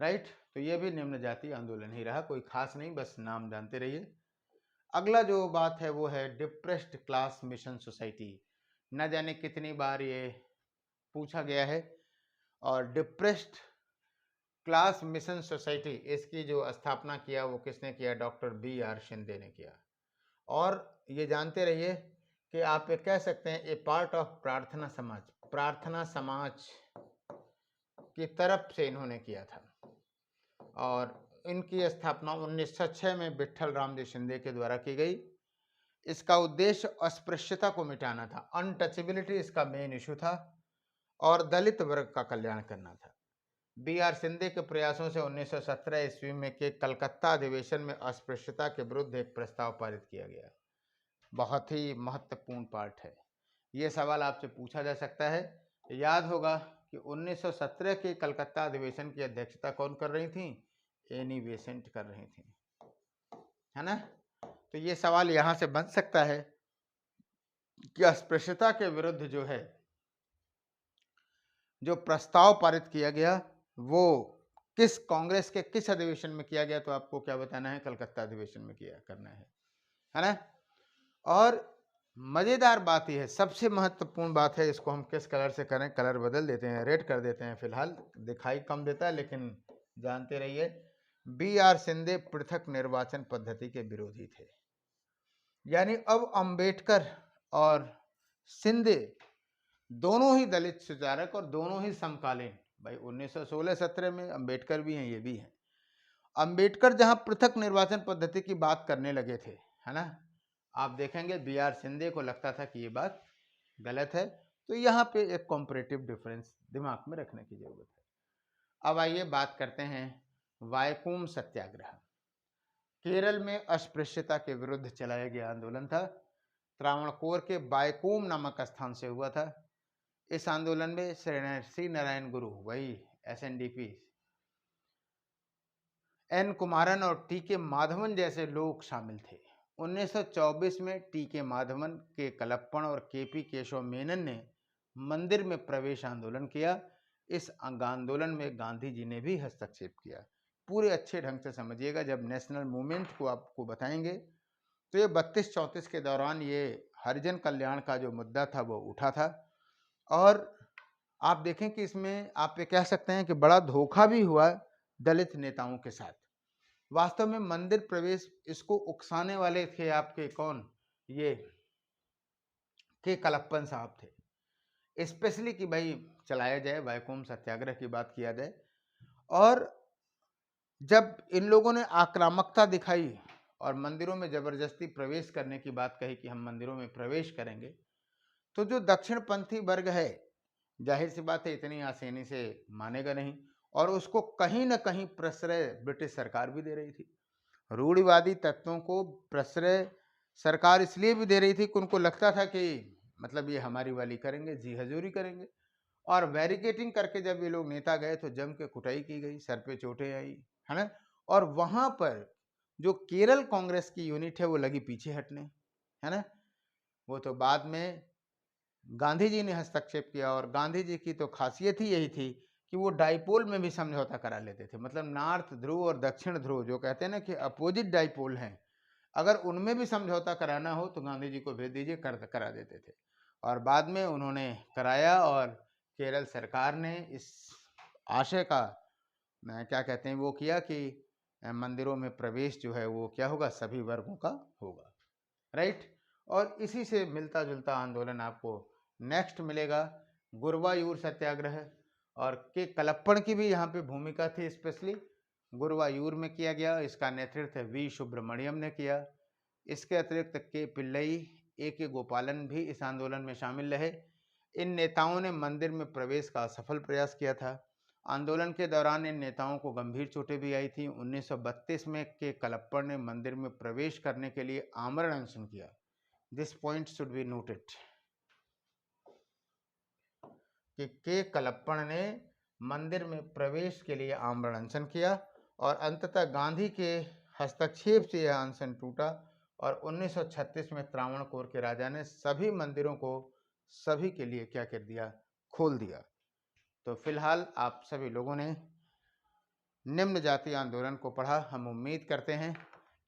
Speaker 1: राइट। तो ये भी निम्न जाति आंदोलन ही रहा, कोई खास नहीं, बस नाम जानते रहिए। अगला जो बात है वो है डिप्रेस्ड क्लास मिशन सोसाइटी। न जाने कितनी बार ये पूछा गया है। और डिप्रेस्ड क्लास मिशन सोसाइटी, इसकी जो स्थापना किया वो किसने किया? डॉक्टर BR शिंदे ने किया। और ये जानते रहिए कि आप ये कह सकते हैं ए पार्ट ऑफ प्रार्थना समाज की तरफ से इन्होंने किया था। और इनकी स्थापना 1906 में विट्ठल रामजी शिंदे के द्वारा की गई। इसका उद्देश्य अस्पृश्यता को मिटाना था, अनटचेबिलिटी इसका मेन इशू था, और दलित वर्ग का कल्याण करना था। BR शिंदे के प्रयासों से 1917 ईस्वी में के कलकत्ता अधिवेशन में अस्पृश्यता के विरुद्ध एक प्रस्ताव पारित किया गया। बहुत ही महत्वपूर्ण पार्ट है, ये सवाल आपसे पूछा जा सकता है। याद होगा कि 1917 के कलकत्ता अधिवेशन की अध्यक्षता कौन कर रही थी? एनी बेसेंट कर रही थी, है ना। तो ये सवाल यहां से बन सकता है कि अस्पृश्यता के विरुद्ध जो है, जो प्रस्ताव पारित किया गया वो किस कांग्रेस के किस अधिवेशन में किया गया? तो आपको क्या बताना है? कलकत्ता अधिवेशन में किया करना है ना। और मजेदार बात यह है, सबसे महत्वपूर्ण बात है, इसको हम किस कलर से करें? कलर बदल देते हैं, रेड कर देते हैं। फिलहाल दिखाई कम देता है, लेकिन जानते रहिए BR शिंदे पृथक निर्वाचन पद्धति के विरोधी थे। यानी अब अंबेडकर और शिंदे दोनों ही दलित सुधारक और दोनों ही समकालीन। भाई 1916-17 में अंबेडकर भी हैं, ये भी हैं। अंबेडकर जहां पृथक निर्वाचन पद्धति की बात करने लगे थे, है ना, आप देखेंगे BR शिंदे को लगता था कि ये बात गलत है। तो यहाँ पे एक कॉम्परेटिव डिफरेंस दिमाग में रखने की जरूरत है। अब आइए बात करते हैं वायकोम सत्याग्रह। केरल में अस्पृश्यता के विरुद्ध चलाया गया आंदोलन था। त्रावणकोर के वायकोम नामक स्थान से हुआ था। इस आंदोलन में श्री नारायण गुरु, वही SNDP, एन कुमारन और टी के माधवन जैसे लोग शामिल थे। 1924 में टी के माधवन, के कलप्पण और के पी केशव मेनन ने मंदिर में प्रवेश आंदोलन किया। इस आंदोलन में गांधी जी ने भी हस्तक्षेप किया। पूरे अच्छे ढंग से समझिएगा, जब नेशनल मूवमेंट को आपको बताएंगे तो ये 32-34 के दौरान ये हरिजन कल्याण का जो मुद्दा था वो उठा था। और आप देखें कि इसमें आप ये कह सकते हैं कि बड़ा धोखा भी हुआ दलित नेताओं के साथ। वास्तव में मंदिर प्रवेश इसको उकसाने वाले थे आपके कौन, ये के कलप्पन साहब थे, स्पेशली कि भाई चलाया जाए, वैकोम सत्याग्रह की बात किया जाए। और जब इन लोगों ने आक्रामकता दिखाई और मंदिरों में जबरदस्ती प्रवेश करने की बात कही कि हम मंदिरों में प्रवेश करेंगे, तो जो दक्षिणपंथी वर्ग है, जाहिर सी बात है इतनी आसानी से मानेगा नहीं, और उसको कहीं ना कहीं प्रश्रय ब्रिटिश सरकार भी दे रही थी। रूढ़िवादी तत्वों को प्रश्रय सरकार इसलिए भी दे रही थी कि उनको लगता था कि मतलब ये हमारी वाली करेंगे, जी हजूरी करेंगे। और बैरिकेटिंग करके जब ये लोग नेता गए तो जम के कुटाई की गई, सर पे चोटें आई, है ना। और वहां पर जो केरल कांग्रेस की यूनिट है वो लगी पीछे हटने, है ना। वो तो बाद में गांधी जी ने हस्तक्षेप किया, और गांधी जी की तो खासियत ही यही थी कि वो डाइपोल में भी समझौता करा लेते थे। मतलब नॉर्थ ध्रुव और दक्षिण ध्रुव जो कहते हैं ना कि अपोजिट डाइपोल हैं, अगर उनमें भी समझौता कराना हो तो गांधी जी को भेज दीजिए, करा देते थे। और बाद में उन्होंने कराया, और केरल सरकार ने इस आशय का क्या कहते हैं वो किया कि मंदिरों में प्रवेश जो है वो क्या होगा, सभी वर्गों का होगा, राइट। और इसी से मिलता जुलता आंदोलन आपको नेक्स्ट मिलेगा, गुरुवायूर सत्याग्रह। और के कलप्पण की भी यहाँ पे भूमिका थी, स्पेशली गुरुवायूर में किया गया। इसका नेतृत्व वी सुब्रमण्यम ने किया। इसके अतिरिक्त के पिल्लई, ए के गोपालन भी इस आंदोलन में शामिल रहे। इन नेताओं ने मंदिर में प्रवेश का असफल प्रयास किया था। आंदोलन के दौरान इन नेताओं को गंभीर चोटें भी आई थी। 1932 में के कलप्पण ने मंदिर में प्रवेश करने के लिए आमरण अनशन किया। This point should be noted कि के कलप्पण ने मंदिर में प्रवेश के लिए आमरण अनशन किया, और अंततः गांधी के हस्तक्षेप से यह अनशन टूटा, और 1936 में त्रावणकोर के राजा ने सभी मंदिरों को सभी के लिए क्या कर दिया, खोल दिया। तो फिलहाल आप सभी लोगों ने निम्न जाति आंदोलन को पढ़ा। हम उम्मीद करते हैं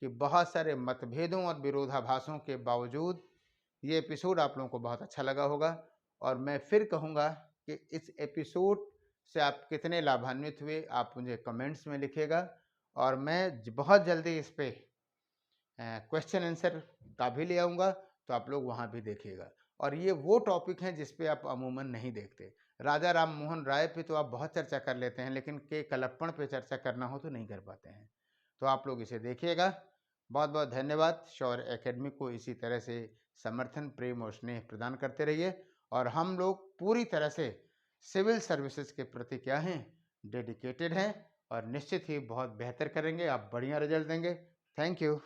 Speaker 1: कि बहुत सारे मतभेदों और विरोधाभासों के बावजूद ये एपिसोड आप लोगों को बहुत अच्छा लगा होगा। और मैं फिर कहूँगा कि इस एपिसोड से आप कितने लाभान्वित हुए आप मुझे कमेंट्स में लिखिएगा, और मैं बहुत जल्दी इस पे क्वेश्चन आंसर का भी ले आऊँगा, तो आप लोग वहाँ भी देखिएगा। और ये वो टॉपिक हैं जिस पे आप अमूमन नहीं देखते। राजा राम मोहन राय पे तो आप बहुत चर्चा कर लेते हैं, लेकिन के कलप्पण पे चर्चा करना हो तो नहीं कर पाते हैं। तो आप लोग इसे देखिएगा। बहुत बहुत धन्यवाद। शौर्य एकेडमी को इसी तरह से समर्थन, प्रेम और स्नेह प्रदान करते रहिए। और हम लोग पूरी तरह से सिविल सर्विसेज के प्रति क्या हैं, डेडिकेटेड हैं, और निश्चित ही बहुत बेहतर करेंगे। आप बढ़िया रिजल्ट देंगे। Thank you.